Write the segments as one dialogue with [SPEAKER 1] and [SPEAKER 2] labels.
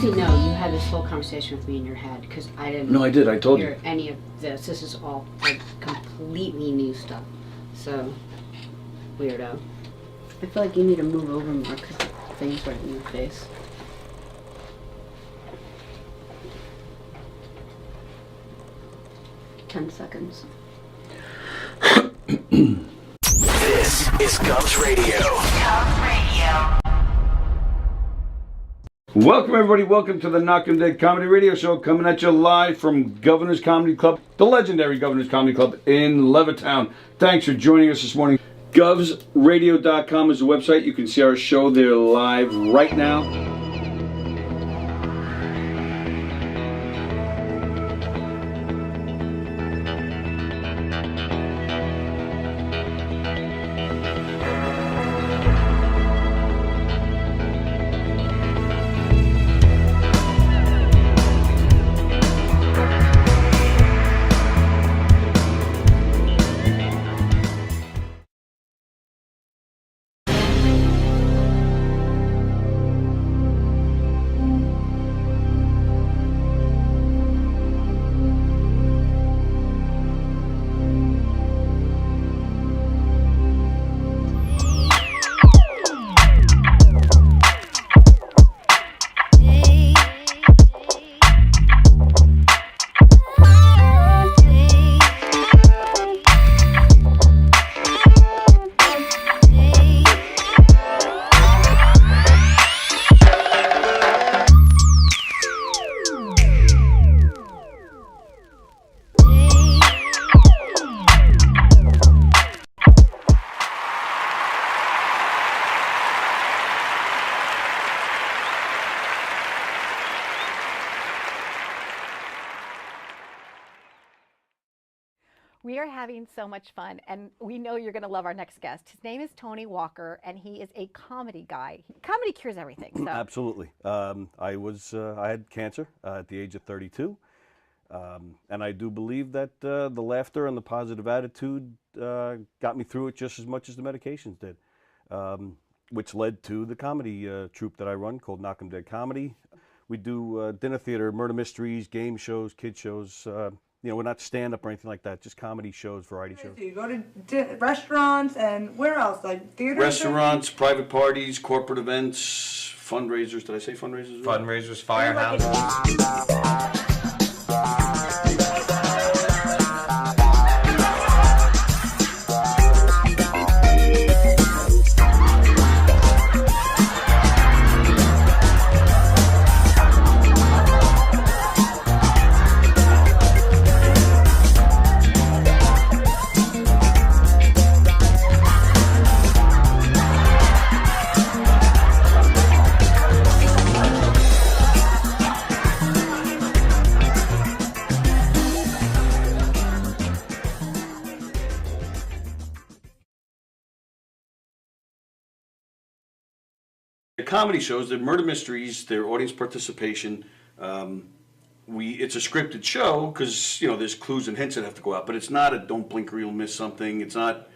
[SPEAKER 1] Actually, no, you had this whole conversation with me in your head because I didn't.
[SPEAKER 2] No, I did. I told
[SPEAKER 1] hear
[SPEAKER 2] you.
[SPEAKER 1] any of this. This is all like completely new stuff. So, weirdo. I feel like you need to move over more because the thing's right in your face. $10 seconds.
[SPEAKER 3] This is Gubs Radio. Gubs Radio.
[SPEAKER 2] Welcome, everybody. Welcome to the Knockem Comedy Radio Show, coming at you live from Governor's Comedy Club, the legendary Governor's Comedy Club in Levittown. Thanks for joining us this morning. GovsRadio.com is the website. You can see our show there live right now.
[SPEAKER 4] We are having so much fun, and we know you're going to love our next guest. His name is Tony Walker, and he is a comedy guy. Comedy cures everything. So.
[SPEAKER 5] Absolutely. I had cancer at the age of 32, and I do believe that the laughter and the positive attitude got me through it just as much as the medications did, which led to the comedy troupe that I run called Knockem Dead Comedy. We do dinner theater, murder mysteries, game shows, kid shows. You know, we're not stand-up or anything like that, just comedy shows, variety shows.
[SPEAKER 6] So you go to restaurants and where else? Like theaters?
[SPEAKER 2] Restaurants, private parties, corporate events, fundraisers. Did I say fundraisers?
[SPEAKER 7] Fundraisers, firehouses.
[SPEAKER 2] Comedy shows, they're murder mysteries, they're audience participation. It's a scripted show because, you know, there's clues and hints that have to go out, but it's not a don't blink or you'll miss something. It's not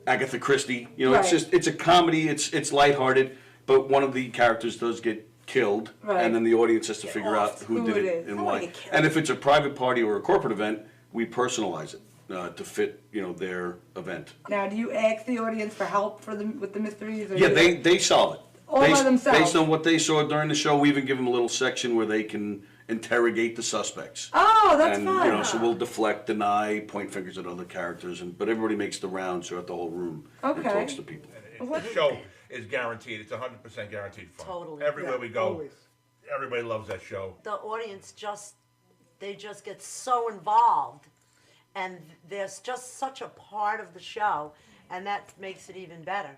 [SPEAKER 2] Agatha Christie. You know,
[SPEAKER 6] Right.
[SPEAKER 2] it's a comedy, it's lighthearted, but one of the characters does get killed,
[SPEAKER 6] Right.
[SPEAKER 2] and then the audience has to figure out who did
[SPEAKER 6] it
[SPEAKER 2] it
[SPEAKER 6] is.
[SPEAKER 2] and
[SPEAKER 6] I wanna
[SPEAKER 2] why.
[SPEAKER 6] get killed.
[SPEAKER 2] And if it's a private party or a corporate event, we personalize it to fit, you know, their event.
[SPEAKER 6] Now, do you ask the audience for help with the mysteries? Or
[SPEAKER 2] Yeah,
[SPEAKER 6] you-
[SPEAKER 2] they solve it.
[SPEAKER 6] All by themselves?
[SPEAKER 2] Based on what they saw during the show, we even give them a little section where they can interrogate the suspects.
[SPEAKER 6] Oh, that's
[SPEAKER 2] And,
[SPEAKER 6] fun.
[SPEAKER 2] you know, so we'll deflect, deny, point fingers at other characters, but everybody makes the rounds throughout the whole room and
[SPEAKER 6] Okay.
[SPEAKER 2] talks to people.
[SPEAKER 6] What-
[SPEAKER 8] The show is guaranteed. It's 100% guaranteed fun.
[SPEAKER 9] Totally.
[SPEAKER 8] Everywhere we go,
[SPEAKER 6] always.
[SPEAKER 8] everybody loves that show.
[SPEAKER 9] The audience they just get so involved, and there's just such a part of the show, and that makes it even better.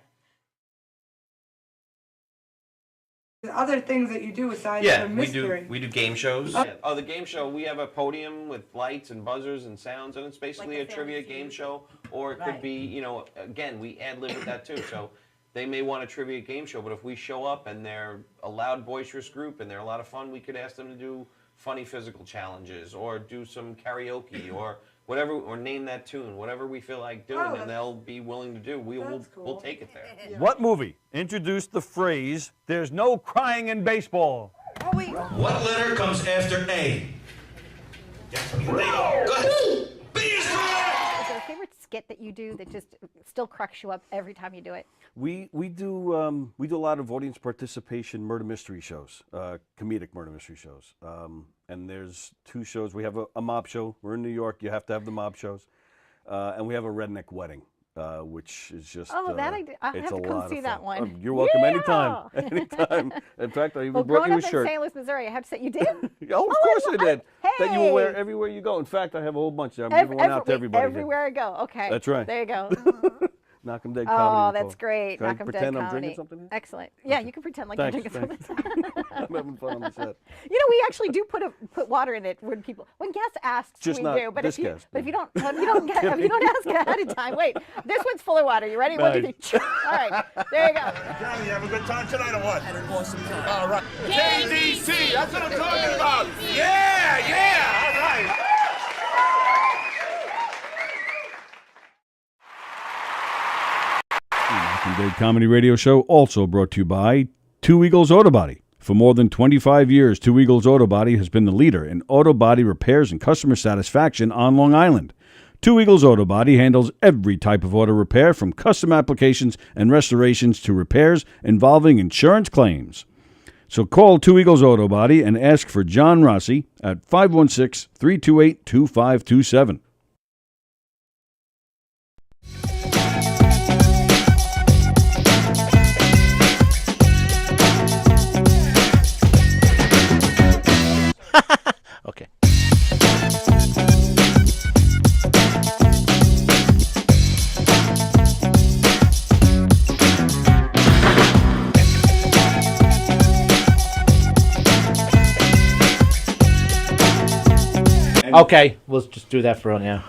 [SPEAKER 6] The other things that you do aside
[SPEAKER 7] Yeah,
[SPEAKER 6] from
[SPEAKER 7] we
[SPEAKER 6] mystery.
[SPEAKER 7] do game shows.
[SPEAKER 10] Oh, the game show, we have a podium with lights and buzzers and sounds, and it's basically
[SPEAKER 9] Like
[SPEAKER 10] a
[SPEAKER 9] a
[SPEAKER 10] trivia
[SPEAKER 9] Family
[SPEAKER 10] game
[SPEAKER 9] Feud.
[SPEAKER 10] show, or it
[SPEAKER 9] Right.
[SPEAKER 10] could be, you know, again, we ad-lib with that too, so they may want a trivia game show, but if we show up and they're a loud, boisterous group and they're a lot of fun, we could ask them to do funny physical challenges, or do some karaoke, or whatever, or name that tune, whatever we feel like doing,
[SPEAKER 6] Oh,
[SPEAKER 10] and they'll be willing to do, we'll
[SPEAKER 6] That's cool.
[SPEAKER 10] we'll take it there.
[SPEAKER 5] What movie introduced the phrase, "There's no crying in baseball"?
[SPEAKER 6] What
[SPEAKER 9] Wait.
[SPEAKER 3] What letter comes after A? Yes, there you go. Go ahead. B is correct!
[SPEAKER 4] Is there a favorite skit that you do that just still cracks you up every time you do it?
[SPEAKER 5] We do a lot of audience participation murder mystery shows, comedic murder mystery shows. And there's 2 shows. We have a mob show. We're in New York. You have to have the mob shows. And we have a redneck wedding, which is just
[SPEAKER 4] that I have
[SPEAKER 5] it's
[SPEAKER 4] to
[SPEAKER 5] a
[SPEAKER 4] come
[SPEAKER 5] lot
[SPEAKER 4] see
[SPEAKER 5] of
[SPEAKER 4] that
[SPEAKER 5] fun.
[SPEAKER 4] one.
[SPEAKER 5] You're welcome
[SPEAKER 4] Yeah!
[SPEAKER 5] anytime. Anytime. In fact, I even
[SPEAKER 4] Well,
[SPEAKER 5] brought
[SPEAKER 4] growing
[SPEAKER 5] you a
[SPEAKER 4] up in
[SPEAKER 5] shirt.
[SPEAKER 4] St. Louis, Missouri, I have to say you did.
[SPEAKER 5] Oh, of course I did. That you will wear
[SPEAKER 4] Hey!
[SPEAKER 5] everywhere you go. In fact, I have a whole bunch there. I'm giving one out to everybody.
[SPEAKER 4] Everywhere I go. Okay.
[SPEAKER 5] That's right.
[SPEAKER 4] There you go.
[SPEAKER 5] Knockem Dead
[SPEAKER 4] Oh,
[SPEAKER 5] Comedy.
[SPEAKER 4] that's great.
[SPEAKER 5] Can I
[SPEAKER 4] Knockem Dead
[SPEAKER 5] pretend I'm
[SPEAKER 4] Comedy.
[SPEAKER 5] drinking something here?
[SPEAKER 4] Excellent. Yeah, you can pretend like you're
[SPEAKER 5] Thanks,
[SPEAKER 4] drinking something.
[SPEAKER 5] I'm having fun on the set.
[SPEAKER 4] You know, we actually do put water in it when guests ask.
[SPEAKER 5] Just
[SPEAKER 4] we
[SPEAKER 5] not
[SPEAKER 4] do, but
[SPEAKER 5] this
[SPEAKER 4] if you
[SPEAKER 5] guest,
[SPEAKER 4] but if you don't ask ahead of time, wait, this one's full of water. You ready?
[SPEAKER 5] Nice.
[SPEAKER 4] 1, 2, 3. All right, there you go.
[SPEAKER 8] Johnny, you have a good time tonight or what?
[SPEAKER 3] Had an awesome time.
[SPEAKER 8] All right. KDC, that's what I'm talking about. Yeah, all right.
[SPEAKER 2] Knockem Dead Comedy Radio Show also brought to you by Two Eagles Auto Body. For more than 25 years, Two Eagles Auto Body has been the leader in auto body repairs and customer satisfaction on Long Island. Two Eagles Auto Body handles every type of auto repair, from custom applications and restorations to repairs involving insurance claims. So call Two Eagles Auto Body and ask for John Rossi at 516-328-2527.
[SPEAKER 11] Okay. Okay, we'll just do that for now.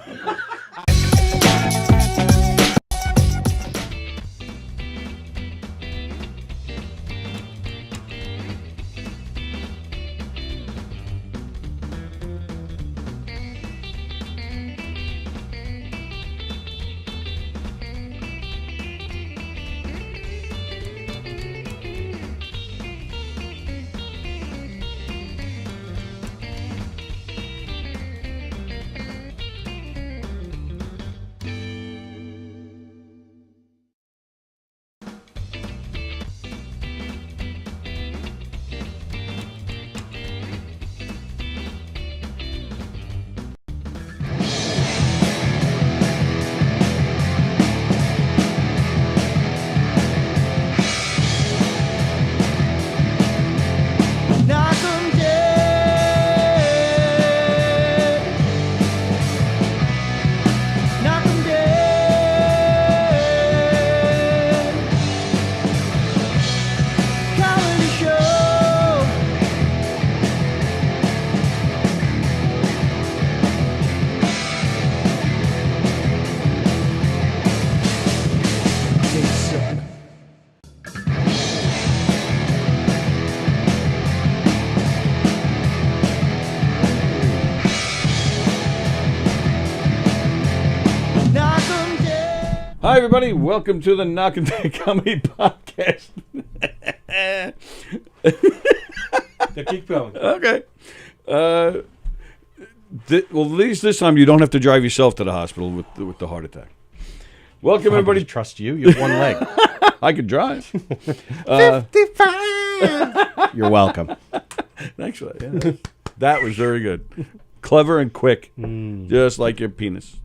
[SPEAKER 2] Hi, everybody. Welcome to the Knockem Dead Comedy Podcast.
[SPEAKER 11] Keep going.
[SPEAKER 2] Okay. Well, at least this time you don't have to drive yourself to the hospital with the heart attack. Welcome, everybody.
[SPEAKER 11] Trust you. You have one leg.
[SPEAKER 2] I could drive.
[SPEAKER 11] 55. You're welcome.
[SPEAKER 2] Thanks for that. Yeah. That was very good. Clever and quick. Just like your penis.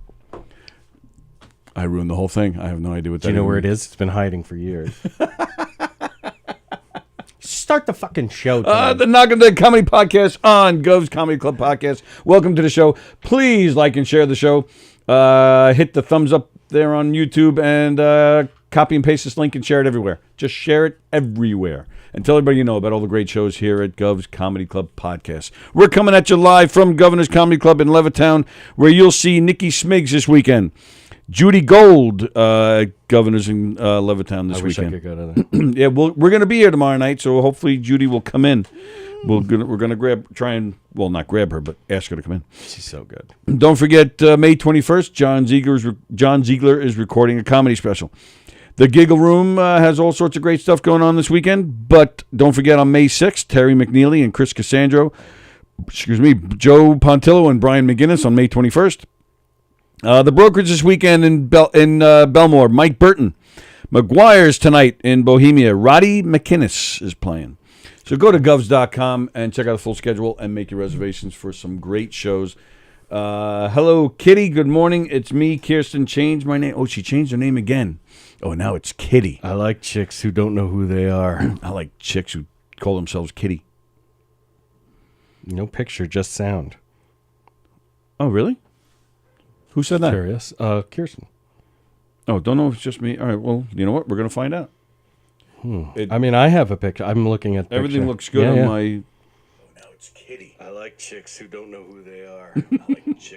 [SPEAKER 2] I ruined the whole thing. I have no idea what that is.
[SPEAKER 11] Do you know where it is? It's been hiding for years. Start the fucking show, Tom.
[SPEAKER 2] The Knockem Dead Comedy Podcast on Gov's Comedy Club Podcast. Welcome to the show. Please like and share the show. Hit the thumbs up there on YouTube and copy and paste this link and share it everywhere. Just share it everywhere. And tell everybody you know about all the great shows here at Gov's Comedy Club Podcast. We're coming at you live from Governor's Comedy Club in Levittown, where you'll see Nikki Smiggs this weekend. Judy Gold, Governors in Levittown this weekend.
[SPEAKER 11] I wish I could go to that.
[SPEAKER 2] Yeah, we're going to be here tomorrow night, so hopefully Judy will come in. We're going to not grab her, but ask her to come in.
[SPEAKER 11] She's so good.
[SPEAKER 2] Don't forget, May 21st, John Ziegler is recording a comedy special. The Giggle Room has all sorts of great stuff going on this weekend. But don't forget on May 6th, Terry McNeely and Chris Cassandro, Joe Pontillo and Brian McGinnis on May 21st. The Brokerage this weekend in Belmore, Mike Burton. McGuire's tonight in Bohemia. Roddy McInnes is playing. So go to govs.com and check out the full schedule and make your reservations for some great shows. Hello, Kitty. Good morning. It's me, Kirsten. Changed my name. Oh, she changed her name again. Oh, now it's Kitty.
[SPEAKER 11] I like chicks who don't know who they are.
[SPEAKER 2] I like chicks who call themselves Kitty.
[SPEAKER 11] No picture, just sound.
[SPEAKER 2] Oh, really? Who said that?
[SPEAKER 11] Curious. Kirsten.
[SPEAKER 2] Oh, don't know if it's just me. All right, well, you know what? We're going to find out.
[SPEAKER 11] I mean, I have a picture. I'm looking at the
[SPEAKER 2] Everything
[SPEAKER 11] picture.
[SPEAKER 2] looks good on my...
[SPEAKER 5] Oh, now it's Kitty. I like chicks who don't know who they are.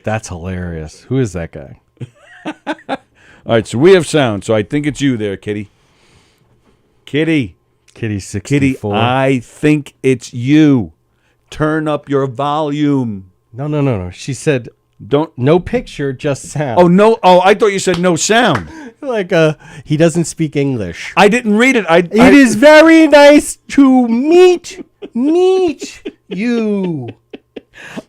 [SPEAKER 11] That's hilarious. Who is that guy?
[SPEAKER 2] All right, so we have sound. So I think it's you there, Kitty. Kitty,
[SPEAKER 11] 64.
[SPEAKER 2] I think it's you. Turn up your volume.
[SPEAKER 11] No. She said, no picture, just sound.
[SPEAKER 2] Oh, no. Oh, I thought you said no sound.
[SPEAKER 11] Like, he doesn't speak English.
[SPEAKER 2] I didn't read it.
[SPEAKER 11] It is very nice to meet you.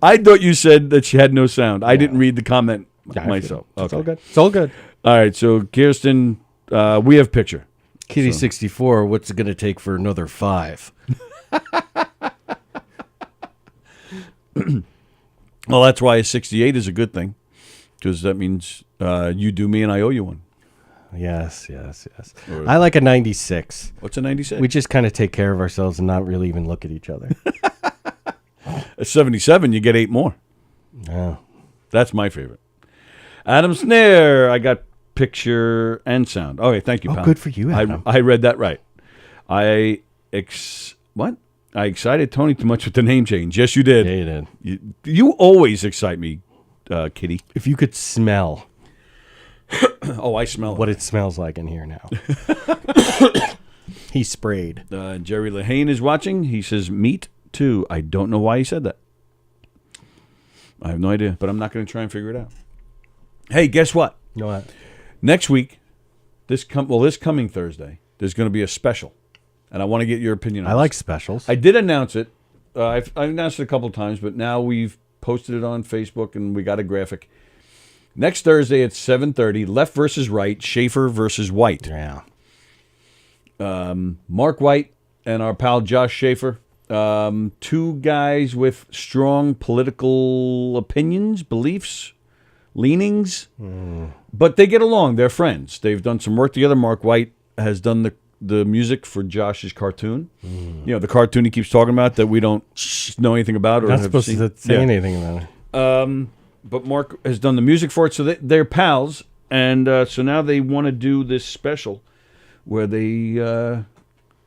[SPEAKER 2] I thought you said that she had no sound. I didn't read the comment myself.
[SPEAKER 11] It's all good. It's all good.
[SPEAKER 2] All right, so Kirsten, we have picture.
[SPEAKER 11] Kitty 64, what's it going to take for another 5?
[SPEAKER 2] Well, that's why a 68 is a good thing, because that means you do me and I owe you one.
[SPEAKER 11] Yes. I like a 96.
[SPEAKER 2] What's a 96?
[SPEAKER 11] We just kind of take care of ourselves and not really even look at each other.
[SPEAKER 2] A 77, you get 8 more.
[SPEAKER 11] Yeah.
[SPEAKER 2] That's my favorite. Adam Snare, I got picture and sound. Okay, thank you, pal.
[SPEAKER 11] Oh, good for you, Adam.
[SPEAKER 2] I read that right. I excited Tony too much with the name change. Yes, you did.
[SPEAKER 11] Yeah, you did.
[SPEAKER 2] You always excite me, Kitty.
[SPEAKER 11] If you could smell.
[SPEAKER 2] Oh, I smell
[SPEAKER 11] what it smells like in here now. He sprayed.
[SPEAKER 2] Jerry Lehane is watching. He says, meat too. I don't know why he said that. I have no idea, but I'm not going to try and figure it out. Hey, guess what?
[SPEAKER 11] You know what?
[SPEAKER 2] Next week, this coming Thursday, there's going to be a special, and I want to get your opinion on it.
[SPEAKER 11] I like specials.
[SPEAKER 2] I did announce it. I've announced it a couple of times, but now we've posted it on Facebook, and we got a graphic. Next Thursday at 7:30, left versus right, Schaefer versus White.
[SPEAKER 11] Yeah.
[SPEAKER 2] Mark White and our pal Josh Schaefer, two guys with strong political opinions, beliefs, leanings, but they get along. They're friends. They've done some work together. Mark White has done the music for Josh's cartoon. You know, the cartoon he keeps talking about that we don't know anything about. Or
[SPEAKER 11] Not
[SPEAKER 2] have
[SPEAKER 11] supposed
[SPEAKER 2] seen.
[SPEAKER 11] to say anything about it.
[SPEAKER 2] But Mark has done the music for it, so they're pals. And so now they want to do this special where they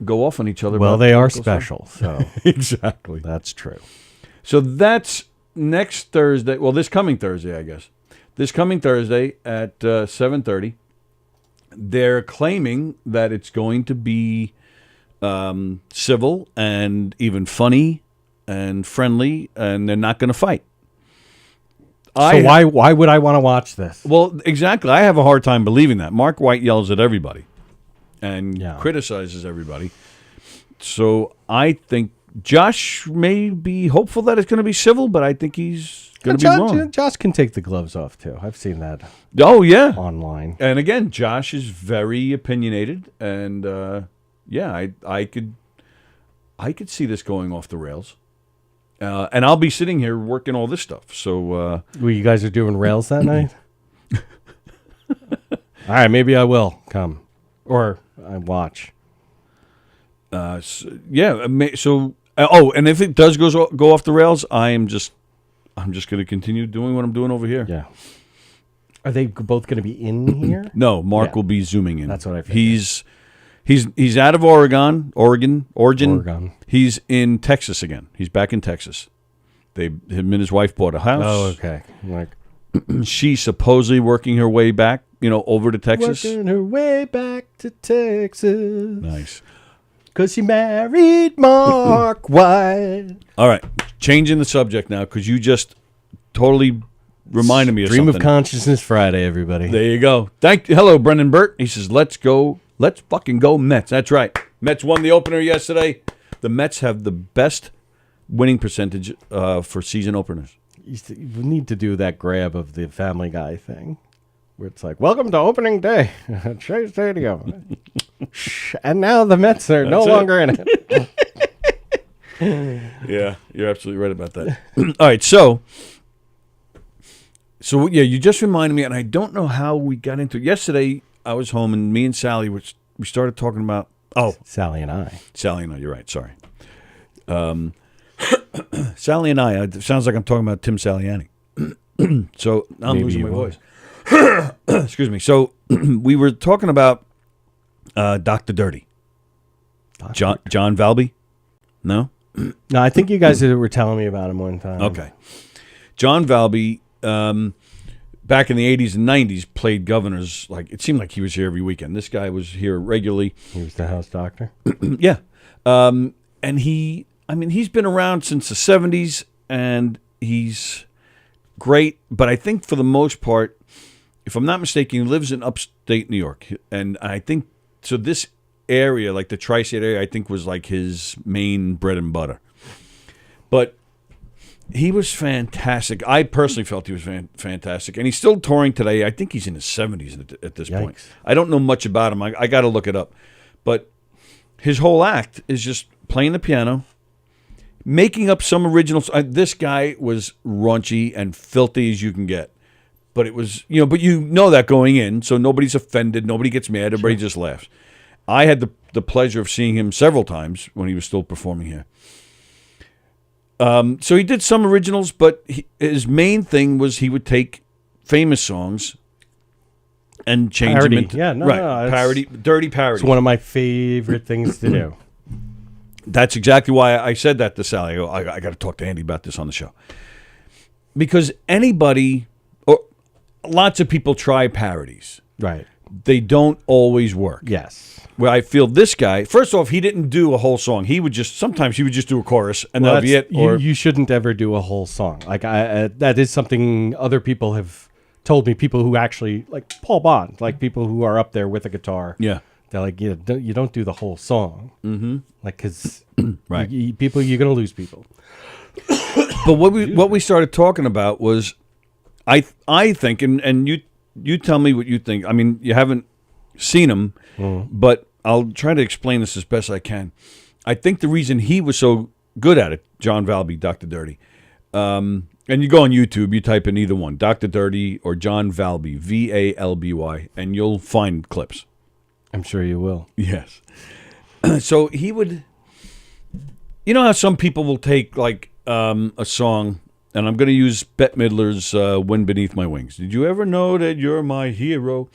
[SPEAKER 2] go off on each other.
[SPEAKER 11] Well,
[SPEAKER 2] about
[SPEAKER 11] they are
[SPEAKER 2] political
[SPEAKER 11] special, so
[SPEAKER 2] exactly.
[SPEAKER 11] That's true.
[SPEAKER 2] So that's next Thursday. Well, this coming Thursday, I guess. This coming Thursday at 7:30. They're claiming that it's going to be civil and even funny and friendly, and they're not going to fight.
[SPEAKER 11] So why would I want to watch this?
[SPEAKER 2] Well, exactly. I have a hard time believing that. Mark White yells at everybody and criticizes everybody. So I think Josh may be hopeful that it's going to be civil, but I think he's going to be wrong.
[SPEAKER 11] Josh can take the gloves off, too. I've seen that.
[SPEAKER 2] Oh, yeah.
[SPEAKER 11] Online.
[SPEAKER 2] And again, Josh is very opinionated. And, I could see this going off the rails. And I'll be sitting here working all this stuff. So,
[SPEAKER 11] well, you guys are doing rails that night? All right, maybe I will come. Or I watch.
[SPEAKER 2] and if it does go off the rails, I'm just going to continue doing what I'm doing over here.
[SPEAKER 11] Yeah. Are they both going to be in here?
[SPEAKER 2] No, Mark will be zooming in.
[SPEAKER 11] That's what I figured.
[SPEAKER 2] He's out of Origin. He's in Texas again. He's back in Texas. Him and his wife bought a house.
[SPEAKER 11] Oh, okay.
[SPEAKER 2] She's supposedly working her way back, over to Texas.
[SPEAKER 11] Working her way back to Texas.
[SPEAKER 2] Nice.
[SPEAKER 11] Because she married Mark White.
[SPEAKER 2] All right. Changing the subject now because you just totally reminded me of
[SPEAKER 11] Stream
[SPEAKER 2] something.
[SPEAKER 11] of Consciousness Friday, everybody.
[SPEAKER 2] There you go. Hello, Brendan Burt. He says, let's go Let's fucking go Mets. That's right. Mets won the opener yesterday. The Mets have the best winning percentage for season openers.
[SPEAKER 11] You need to do that grab of the Family Guy thing, where it's like, "Welcome to opening day at Shea Stadium," and now the Mets are no longer in it.
[SPEAKER 2] Yeah, you're absolutely right about that. All right, so yeah, you just reminded me, and I don't know how we got into it. Yesterday, I was home, and me and Sallie, we started talking about. Oh,
[SPEAKER 11] Sallie and I.
[SPEAKER 2] You're right. Sorry. Sallie and I. It sounds like I'm talking about Tim Saliani. So I'm
[SPEAKER 11] Maybe
[SPEAKER 2] losing
[SPEAKER 11] you
[SPEAKER 2] my
[SPEAKER 11] will.
[SPEAKER 2] voice. Excuse me. So we were talking about Dr. Dirty. John Valby? No?
[SPEAKER 11] No, I think you guys were telling me about him one time.
[SPEAKER 2] Okay. John Valby, back in the 80s and 90s, played governors. Like, it seemed like he was here every weekend. This guy was here regularly.
[SPEAKER 11] He was the house doctor?
[SPEAKER 2] Yeah. And he's been around since the 70s, and he's great. But I think for the most part, if I'm not mistaken, he lives in upstate New York. And I think, so this area, like the tri-state area, I think was like his main bread and butter. But he was fantastic. I personally felt he was fantastic. And he's still touring today. I think he's in his 70s at this point. I don't know much about him. I got to look it up. But his whole act is just playing the piano, making up some originals. This guy was raunchy and filthy as you can get. But it was, but you know that going in, so nobody's offended, nobody gets mad, everybody just laughs. I had the pleasure of seeing him several times when he was still performing here. So he did some originals, but his main thing was he would take famous songs and change them into parody, dirty parody.
[SPEAKER 11] It's one of my favorite things to do.
[SPEAKER 2] That's exactly why I said that to Sallie. I got to talk to Andy about this on the show. Because lots of people try parodies.
[SPEAKER 11] Right.
[SPEAKER 2] They don't always work.
[SPEAKER 11] Yes.
[SPEAKER 2] Where I feel this guy, first off, he didn't do a whole song. Sometimes he would just do a chorus, and that'll be it.
[SPEAKER 11] Or you shouldn't ever do a whole song. Like that is something other people have told me. People who actually, like Paul Bond, like people who are up there with a guitar.
[SPEAKER 2] Yeah.
[SPEAKER 11] They're like, you don't do the whole song.
[SPEAKER 2] Mm-hmm.
[SPEAKER 11] Like, because
[SPEAKER 2] right.
[SPEAKER 11] you're going to lose people.
[SPEAKER 2] But what we started talking about was, I think, and you tell me what you think. I mean, you haven't seen him, but I'll try to explain this as best I can. I think the reason he was so good at it, John Valby, Dr. Dirty, and you go on YouTube, you type in either one, Dr. Dirty or John Valby, Valby, and you'll find clips.
[SPEAKER 11] I'm sure you will.
[SPEAKER 2] Yes. So he would, you know how some people will take like a song, and I'm going to use Bette Midler's Wind Beneath My Wings. Did you ever know that you're my hero?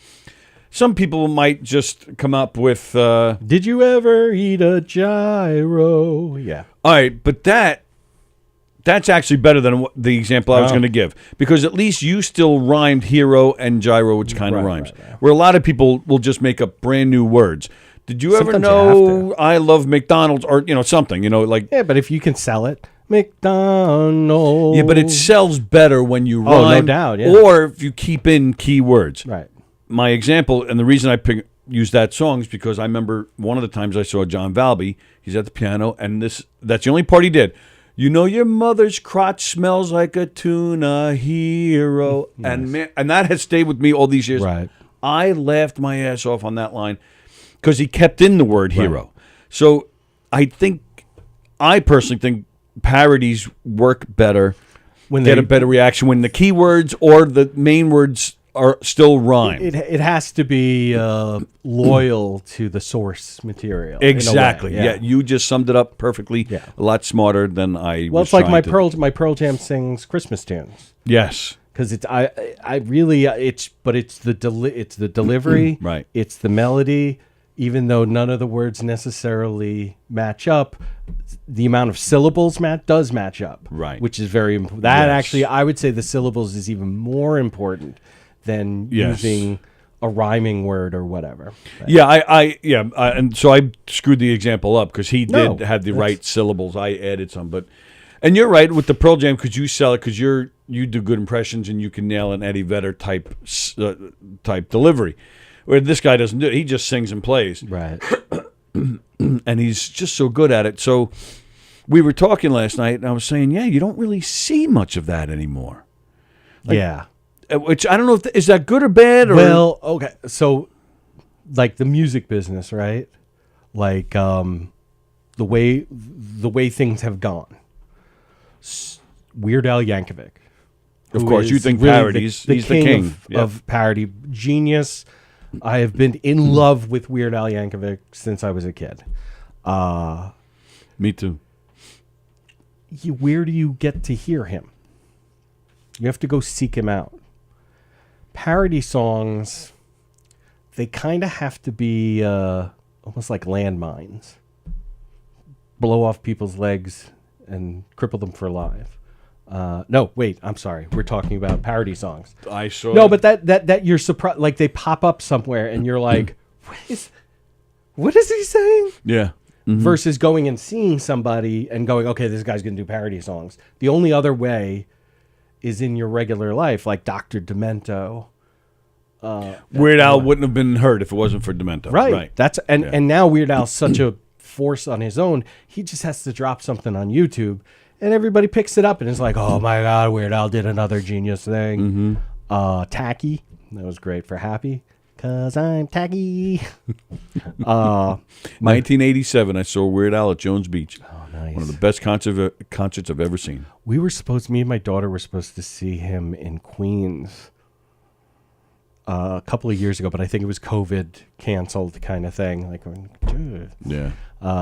[SPEAKER 2] Some people might just come up with...
[SPEAKER 11] Did you ever eat a gyro? Yeah.
[SPEAKER 2] All right, but that's actually better than the example I was going to give. Because at least you still rhymed hero and gyro, which kind of rhymes. Right. Where a lot of people will just make up brand new words. Did you ever know I love McDonald's? Or, something, like...
[SPEAKER 11] Yeah, but if you can sell it... McDonald's.
[SPEAKER 2] Yeah, but it sells better when you rhyme.
[SPEAKER 11] Oh, no doubt, yeah.
[SPEAKER 2] Or if you keep in key words.
[SPEAKER 11] Right.
[SPEAKER 2] My example, and the reason I use that song is because I remember one of the times I saw John Valby. He's at the piano, and that's the only part he did. You know your mother's crotch smells like a tuna hero. Nice. And that has stayed with me all these years.
[SPEAKER 11] Right.
[SPEAKER 2] I laughed my ass off on that line because he kept in the word hero. Right. So I personally think parodies work better, when they get a better reaction when the keywords or the main words are still rhyme.
[SPEAKER 11] It has to be loyal to the source material.
[SPEAKER 2] Exactly. Yeah, you just summed it up perfectly. Yeah. A lot smarter than I.
[SPEAKER 11] Well, it's like my Pearl Jam sings Christmas tunes.
[SPEAKER 2] Yes.
[SPEAKER 11] Because it's the delivery.
[SPEAKER 2] Right.
[SPEAKER 11] It's the melody. Even though none of the words necessarily match up, the amount of syllables does match up.
[SPEAKER 2] Right.
[SPEAKER 11] Which is very important. That actually, I would say the syllables is even more important than using a rhyming word or whatever. But
[SPEAKER 2] and so I screwed the example up because he did have the right syllables. I added some, and you're right with the Pearl Jam because you sell it because you do good impressions and you can nail an Eddie Vedder type delivery. Where this guy doesn't do it. He just sings and plays.
[SPEAKER 11] Right.
[SPEAKER 2] And he's just so good at it. So we were talking last night, and I was saying, yeah, you don't really see much of that anymore.
[SPEAKER 11] Yeah.
[SPEAKER 2] Which I don't know if is that good or bad. Or
[SPEAKER 11] Well, okay. So, like the music business, right? Like the way things have gone. Weird Al Yankovic.
[SPEAKER 2] Of
[SPEAKER 11] who
[SPEAKER 2] course, you
[SPEAKER 11] is
[SPEAKER 2] think
[SPEAKER 11] really
[SPEAKER 2] parodies. He's the king
[SPEAKER 11] of parody. Genius. I have been in love with Weird Al Yankovic since I was a kid.
[SPEAKER 2] Me too.
[SPEAKER 11] Where do you get to hear him? You have to go seek him out. Parody songs, they kind of have to be almost like landmines. Blow off people's legs and cripple them for life. No, wait, I'm sorry. We're talking about parody songs.
[SPEAKER 2] I saw.
[SPEAKER 11] No, but that you're surprised. Like they pop up somewhere and you're like, what is he saying?
[SPEAKER 2] Yeah. Mm-hmm.
[SPEAKER 11] Versus going and seeing somebody and going, okay, this guy's going to do parody songs. The only other way is in your regular life, like Dr. Demento.
[SPEAKER 2] Weird Al wouldn't have been heard if it wasn't for Demento.
[SPEAKER 11] Right. That's and now Weird Al's such a force on his own. He just has to drop something on YouTube, and everybody picks it up and is like, "Oh my God, Weird Al did another genius thing."
[SPEAKER 2] Mm-hmm.
[SPEAKER 11] Tacky, that was great for Happy, 'cause I'm tacky.
[SPEAKER 2] 1987, I saw Weird Al at Jones Beach.
[SPEAKER 11] Oh, nice.
[SPEAKER 2] One of the best concerts I've ever seen.
[SPEAKER 11] Me and my daughter were supposed to see him in Queens a couple of years ago, but I think it was COVID canceled kind of thing. Like,
[SPEAKER 2] yeah,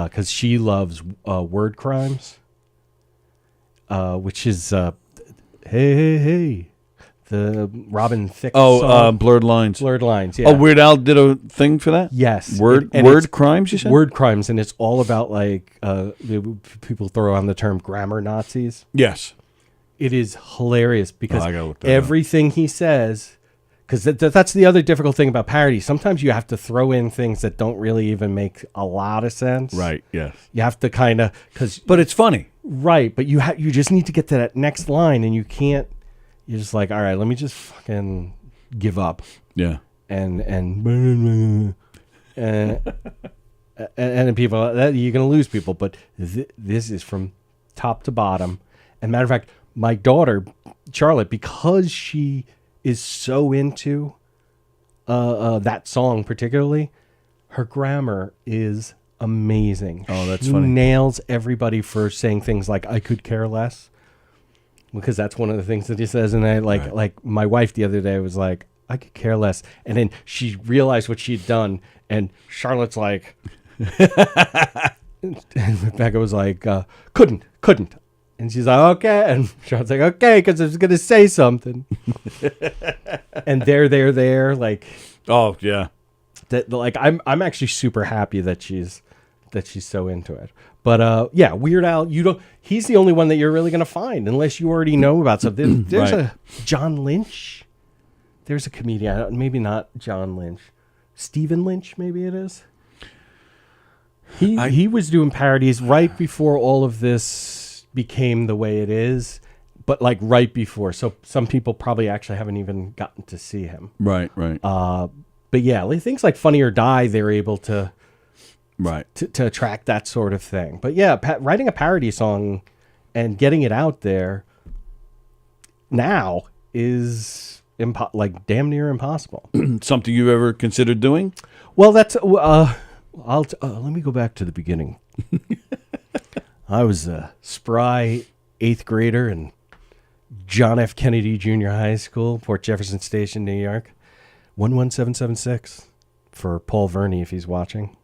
[SPEAKER 11] because she loves word crimes, which is hey, the Robin Thicke song.
[SPEAKER 2] Blurred Lines.
[SPEAKER 11] Blurred Lines. Yeah.
[SPEAKER 2] Oh, Weird Al did a thing for that.
[SPEAKER 11] Yes.
[SPEAKER 2] Word crimes. You said
[SPEAKER 11] word crimes, and it's all about like people throw on the term grammar Nazis.
[SPEAKER 2] Yes.
[SPEAKER 11] It is hilarious because
[SPEAKER 2] I gotta look that
[SPEAKER 11] everything he says. Because that's the other difficult thing about parody. Sometimes you have to throw in things that don't really even make a lot of sense.
[SPEAKER 2] Right. Yes.
[SPEAKER 11] You have to kind of
[SPEAKER 2] but it's funny.
[SPEAKER 11] Right. But you just need to get to that next line, and you can't. You're just like, all right, let me just fucking give up.
[SPEAKER 2] Yeah.
[SPEAKER 11] And people, you're gonna lose people. But this is from top to bottom. And matter of fact, my daughter Charlotte, because she is so into that song particularly, her grammar is amazing.
[SPEAKER 2] Oh, that's
[SPEAKER 11] she
[SPEAKER 2] funny.
[SPEAKER 11] Nails everybody for saying things like "I could care less," because that's one of the things that he says. And I like my wife the other day was like, "I could care less," and then she realized what she'd done, and Charlotte's like, and Rebecca was like, "Couldn't." And she's like, okay. And Sean's like, okay, because I was going to say something. And there, like.
[SPEAKER 2] Oh, yeah.
[SPEAKER 11] Like, I'm actually super happy that she's so into it. But, yeah, Weird Al, he's the only one that you're really going to find, unless you already know about something. There's
[SPEAKER 2] right.
[SPEAKER 11] a John Lynch. There's a comedian, maybe not John Lynch. Stephen Lynch, maybe it is. He was doing parodies right before all of this became the way it is, but like right before. So some people probably actually haven't even gotten to see him.
[SPEAKER 2] Right.
[SPEAKER 11] But yeah, things like Funny or Die, they're able to to attract that sort of thing. But yeah, writing a parody song and getting it out there now is like damn near impossible.
[SPEAKER 2] Something you ever considered doing?
[SPEAKER 11] Well, that's let me go back to the beginning. I was a spry 8th grader in John F. Kennedy Junior High School, Port Jefferson Station, New York. 11776 for Paul Verney if he's watching.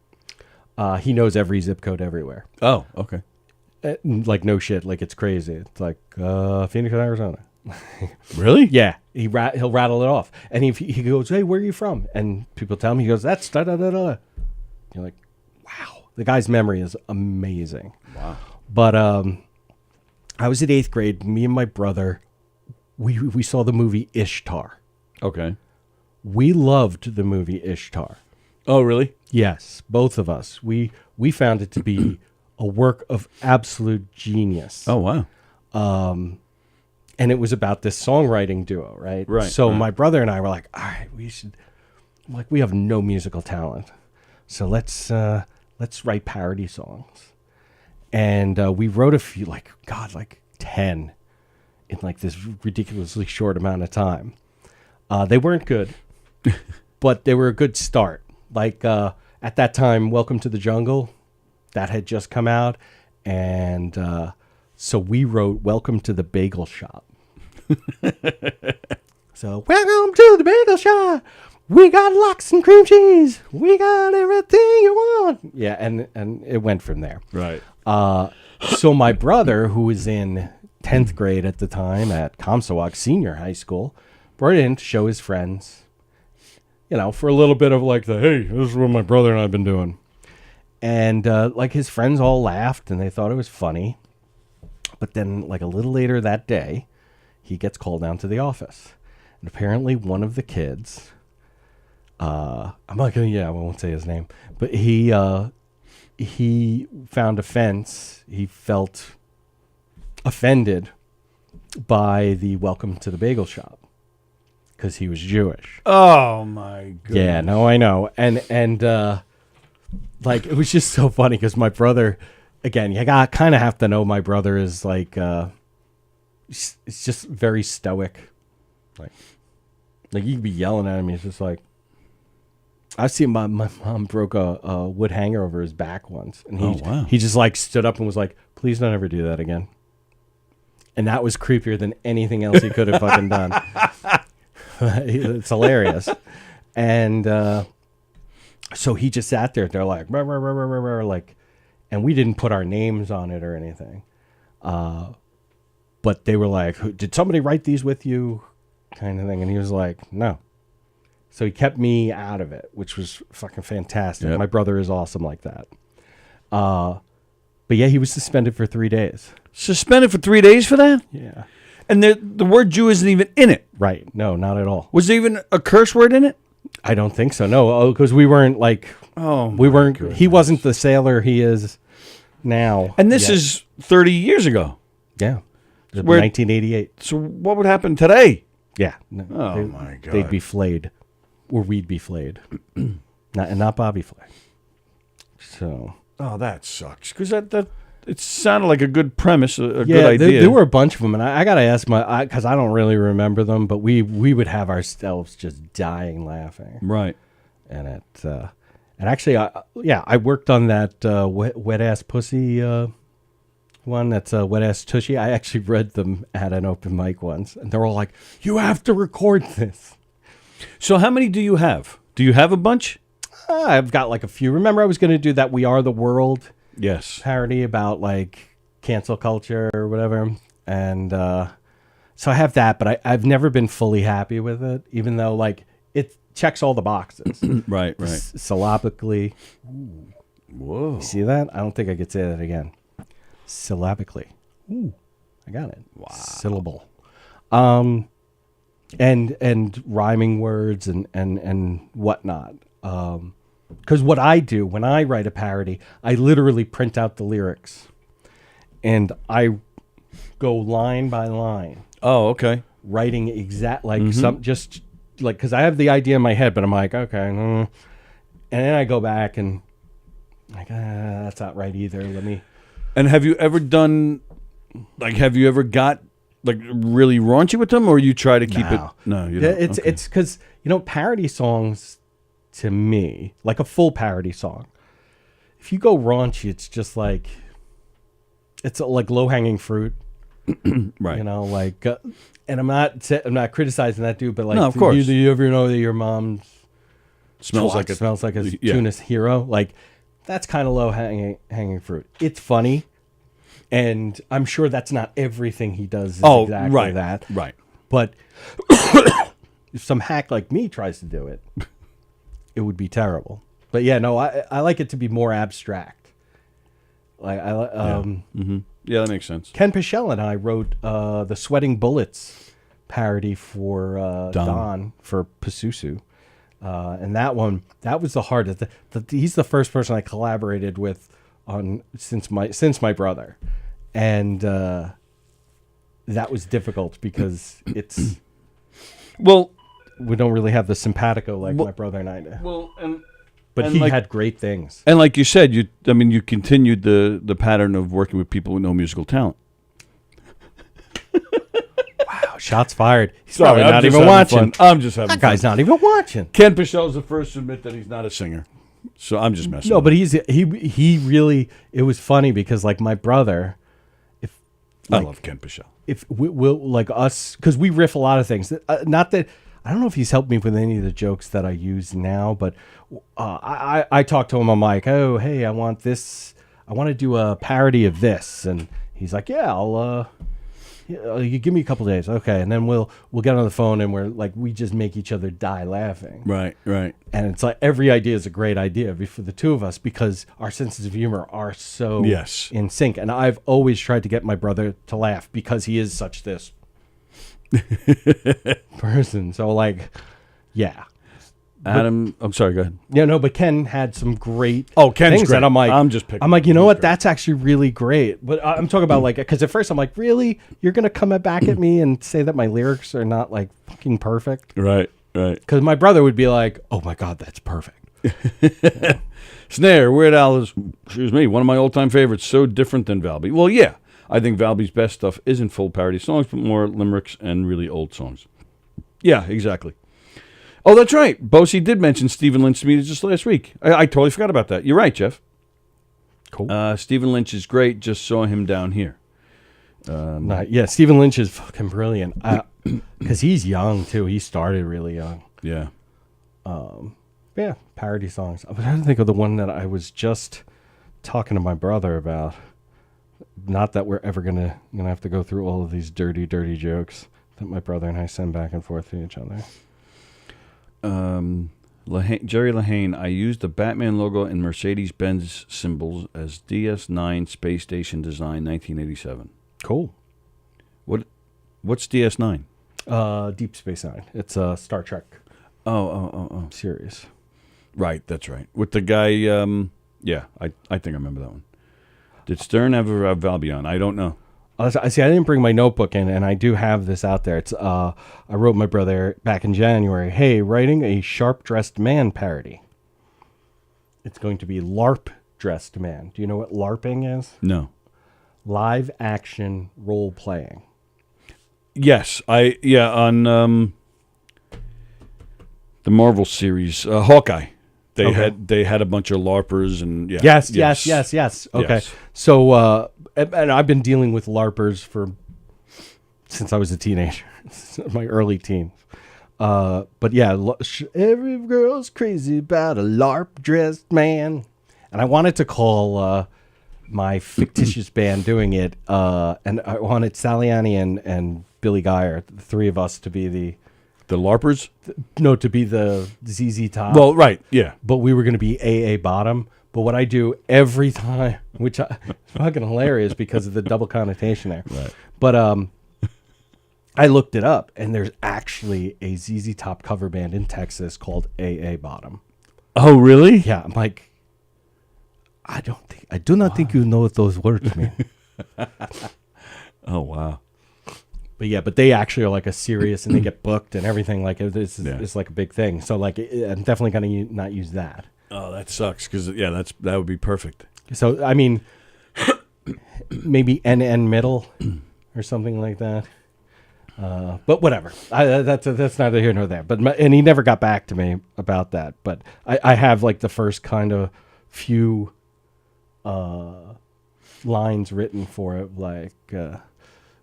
[SPEAKER 11] He knows every zip code everywhere.
[SPEAKER 2] Oh, okay.
[SPEAKER 11] Like no shit, like it's crazy. It's like Phoenix, Arizona.
[SPEAKER 2] Really?
[SPEAKER 11] Yeah. He'll rattle it off. And he goes, hey, where are you from? And people tell him, he goes, that's da-da-da-da. You're like, wow. The guy's memory is amazing.
[SPEAKER 2] Wow.
[SPEAKER 11] But I was in 8th grade. Me and my brother, we saw the movie Ishtar.
[SPEAKER 2] Okay.
[SPEAKER 11] We loved the movie Ishtar.
[SPEAKER 2] Oh, really?
[SPEAKER 11] Yes, both of us. We found it to be a work of absolute genius.
[SPEAKER 2] Oh, wow.
[SPEAKER 11] And it was about this songwriting duo, right?
[SPEAKER 2] Right.
[SPEAKER 11] So my brother and I were like, all right, we like, we have no musical talent, so let's write parody songs. And we wrote a few, like 10 in like this ridiculously short amount of time. They weren't good, but they were a good start. Like at that time, Welcome to the Jungle, that had just come out. And so we wrote Welcome to the Bagel Shop. So, welcome to the bagel shop. We got lox and cream cheese. We got everything you want. Yeah, and it went from there.
[SPEAKER 2] Right.
[SPEAKER 11] So my brother, who was in 10th grade at the time at Comstock Senior High School, brought it in to show his friends, for a little bit of like hey, this is what my brother and I have been doing. And like his friends all laughed and they thought it was funny. But then like a little later that day, he gets called down to the office. And apparently one of the kids, I won't say his name, but he found offense. He felt offended by the Welcome to the Bagel Shop because he was Jewish.
[SPEAKER 2] Oh my goodness.
[SPEAKER 11] Yeah, no, I know. And like, it was just so funny because my brother, again, you kind of have to know my brother is like, it's just very stoic. Like you could be yelling at him. He's just like, I've seen my mom broke a wood hanger over his back once. And he just like stood up and was like, please don't ever do that again. And that was creepier than anything else he could have fucking done. It's hilarious. And so he just sat there. They're like, rah, rah, rah, rah, rah, rah, like, and we didn't put our names on it or anything. But they were like, did somebody write these with you? Kind of thing. And he was like, no. So he kept me out of it, which was fucking fantastic. Yep. My brother is awesome like that. But yeah, he was suspended for 3 days.
[SPEAKER 2] Suspended for 3 days for that?
[SPEAKER 11] Yeah.
[SPEAKER 2] And the word Jew isn't even in it.
[SPEAKER 11] Right. No, not at all.
[SPEAKER 2] Was there even a curse word in it?
[SPEAKER 11] I don't think so. No, because we weren't like,
[SPEAKER 2] goodness.
[SPEAKER 11] He wasn't the sailor he is now.
[SPEAKER 2] And this is 30 years ago.
[SPEAKER 11] Yeah. 1988.
[SPEAKER 2] So what would happen today?
[SPEAKER 11] Yeah. No,
[SPEAKER 2] my God.
[SPEAKER 11] They'd be flayed. Or we'd be flayed. not Bobby Flay. So.
[SPEAKER 2] Oh, that sucks. Because that it sounded like a good premise, a good idea.
[SPEAKER 11] There were a bunch of them, and I got to ask because I don't really remember them, but we would have ourselves just dying laughing.
[SPEAKER 2] Right.
[SPEAKER 11] And actually, I worked on that wet ass pussy one. That's wet ass tushy. I actually read them at an open mic once, and they're all like, "You have to record this."
[SPEAKER 2] So how many do you have? Do you have a bunch?
[SPEAKER 11] I've got like a few. Remember, I was going to do that We Are the World parody about like cancel culture or whatever. And so I have that, but I've never been fully happy with it, even though like it checks all the boxes.
[SPEAKER 2] Right.
[SPEAKER 11] Syllabically.
[SPEAKER 2] Ooh. Whoa.
[SPEAKER 11] You see that? I don't think I could say that again. Syllabically. Ooh. I got it.
[SPEAKER 2] Wow.
[SPEAKER 11] Syllable. And rhyming words and whatnot. Because what I do when I write a parody, I literally print out the lyrics, and I go line by line.
[SPEAKER 2] Oh, okay.
[SPEAKER 11] Writing exact some just like because I have the idea in my head, but I'm like, okay, and then I go back and like that's not right either. Let me.
[SPEAKER 2] And have you ever done like? Have you ever got like really raunchy with them, or you try to keep it? No, you don't.
[SPEAKER 11] It's because parody songs to me, like a full parody song. If you go raunchy, it's just like it's like low hanging fruit,
[SPEAKER 2] right?
[SPEAKER 11] And I'm not criticizing that dude, but like,
[SPEAKER 2] no, of course.
[SPEAKER 11] Do you ever know that your mom
[SPEAKER 2] smells like
[SPEAKER 11] a tuna hero? Like that's kind of low hanging fruit. It's funny. And I'm sure that's not everything he does is exactly that.
[SPEAKER 2] Right.
[SPEAKER 11] But if some hack like me tries to do it, it would be terrible. But yeah, no, I like it to be more abstract. Like
[SPEAKER 2] yeah, that makes sense.
[SPEAKER 11] Ken Pichelle and I wrote the Sweating Bullets parody for Don for Pasusu. And that was the hardest. He's the first person I collaborated with on since my brother. And that was difficult because it's
[SPEAKER 2] well,
[SPEAKER 11] really have the simpatico like my brother and I do.
[SPEAKER 2] Well,
[SPEAKER 11] but
[SPEAKER 2] and
[SPEAKER 11] he
[SPEAKER 2] like-
[SPEAKER 11] had great things.
[SPEAKER 2] And like you said, you continued the pattern of working with people with no musical talent.
[SPEAKER 11] Wow, shots fired. He's
[SPEAKER 2] Sorry,
[SPEAKER 11] probably
[SPEAKER 2] I'm
[SPEAKER 11] not
[SPEAKER 2] just
[SPEAKER 11] even
[SPEAKER 2] having
[SPEAKER 11] watching.
[SPEAKER 2] fun. I'm just having
[SPEAKER 11] That guy's
[SPEAKER 2] fun.
[SPEAKER 11] not even watching.
[SPEAKER 2] Ken Pichel's the first to admit that he's not a singer. So I'm just messing
[SPEAKER 11] No,
[SPEAKER 2] with
[SPEAKER 11] but
[SPEAKER 2] him.
[SPEAKER 11] he really. It was funny because like my brother,
[SPEAKER 2] I love Ken Pichel.
[SPEAKER 11] if we'll like us, because we riff a lot of things. Not that I don't know if he's helped me with any of the jokes that I use now, but I talked to him. I'm like, oh hey, I want this. I want to do a parody of this, and he's like, yeah, I'll. You give me a couple days, okay, and then we'll get on the phone and we're like, we just make each other die laughing.
[SPEAKER 2] Right.
[SPEAKER 11] And it's like every idea is a great idea for the two of us because our senses of humor are so in sync. And I've always tried to get my brother to laugh because he is such this person. So like, yeah.
[SPEAKER 2] Adam, I'm sorry, go ahead.
[SPEAKER 11] Yeah, no, but Ken had some great
[SPEAKER 2] Ken's
[SPEAKER 11] things
[SPEAKER 2] great.
[SPEAKER 11] that I'm like,
[SPEAKER 2] I'm just picking
[SPEAKER 11] I'm like,
[SPEAKER 2] on
[SPEAKER 11] you know
[SPEAKER 2] him.
[SPEAKER 11] what? That's actually really great. But I'm talking about like, because at first I'm like, really? You're going to come back at me and say that my lyrics are not like fucking perfect?
[SPEAKER 2] Right.
[SPEAKER 11] Because my brother would be like, oh my God, that's perfect.
[SPEAKER 2] Snare, Weird Al is, excuse me, one of my all-time favorites. So different than Valby. Well, yeah, I think Valby's best stuff isn't full parody songs, but more limericks and really old songs. Yeah, exactly. Oh, that's right. Bosie did mention Stephen Lynch to me just last week. I totally forgot about that. You're right, Jeff.
[SPEAKER 11] Cool.
[SPEAKER 2] Stephen Lynch is great. Just saw him down here.
[SPEAKER 11] Yeah, Stephen Lynch is fucking brilliant. Because he's young too. He started really young.
[SPEAKER 2] Yeah.
[SPEAKER 11] Yeah, parody songs. I'm trying to think of the one that I was just talking to my brother about. Not that we're ever gonna have to go through all of these dirty jokes that my brother and I send back and forth to each other.
[SPEAKER 2] Jerry Lahane, I used the Batman logo and Mercedes-Benz symbols as DS9 Space Station Design 1987.
[SPEAKER 11] Cool.
[SPEAKER 2] What's DS9?
[SPEAKER 11] Deep Space Nine. It's a Star Trek series.
[SPEAKER 2] Right, that's right. With the guy, yeah, I think I remember that one. Did Stern ever have Valby on? I don't know.
[SPEAKER 11] I see. I didn't bring my notebook in, and I do have this out there. It's I wrote my brother back in January. Hey, writing a sharp dressed man parody. It's going to be LARP dressed man. Do you know what LARPing is?
[SPEAKER 2] No.
[SPEAKER 11] Live action role playing.
[SPEAKER 2] Yes, on the Marvel series, Hawkeye. They had a bunch of LARPers and
[SPEAKER 11] Yes. Okay.
[SPEAKER 2] Yes.
[SPEAKER 11] So and I've been dealing with LARPers since I was a teenager, my early teens. But yeah, every girl's crazy about a LARP dressed man, and I wanted to call my fictitious band doing it, and I wanted Sallie and Billy Geyer, the three of us, to be the
[SPEAKER 2] LARPers.
[SPEAKER 11] No, to be the ZZ Top.
[SPEAKER 2] Well, right, yeah.
[SPEAKER 11] But we were going to be AA Bottom. But what I do every time, which is fucking hilarious because of the double connotation there.
[SPEAKER 2] Right.
[SPEAKER 11] But I looked it up, and there's actually a ZZ Top cover band in Texas called AA Bottom.
[SPEAKER 2] Oh, really?
[SPEAKER 11] Yeah. I'm like, I do not think you know what those words mean.
[SPEAKER 2] Oh, wow.
[SPEAKER 11] But they actually are like a serious, and they get booked and everything. Like it's like a big thing. So like, I'm definitely going to not use that.
[SPEAKER 2] Oh, that sucks because that would be perfect.
[SPEAKER 11] So I mean, maybe NN middle or something like that. But whatever. That's neither here nor there. And he never got back to me about that. But I have like the first kind of few lines written for it, like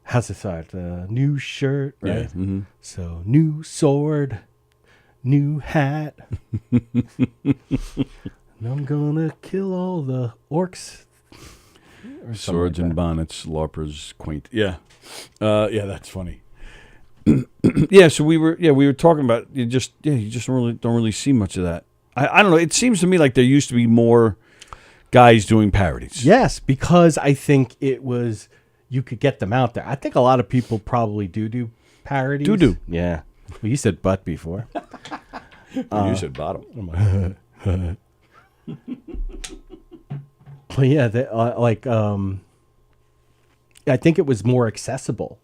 [SPEAKER 11] how's it start? New shirt, right?
[SPEAKER 2] Yeah. Mm-hmm.
[SPEAKER 11] So new sword. New hat. And I'm gonna kill all the orcs.
[SPEAKER 2] Swords and bonnets, LARPers, quaint. Yeah, that's funny. Yeah, so we were talking about you just don't really see much of that. I don't know. It seems to me like there used to be more guys doing parodies.
[SPEAKER 11] Yes, because I think it was you could get them out there. I think a lot of people probably do parodies.
[SPEAKER 2] Do.
[SPEAKER 11] Yeah. Well, you said butt before.
[SPEAKER 2] You said bottom.
[SPEAKER 11] But yeah, I think it was more accessible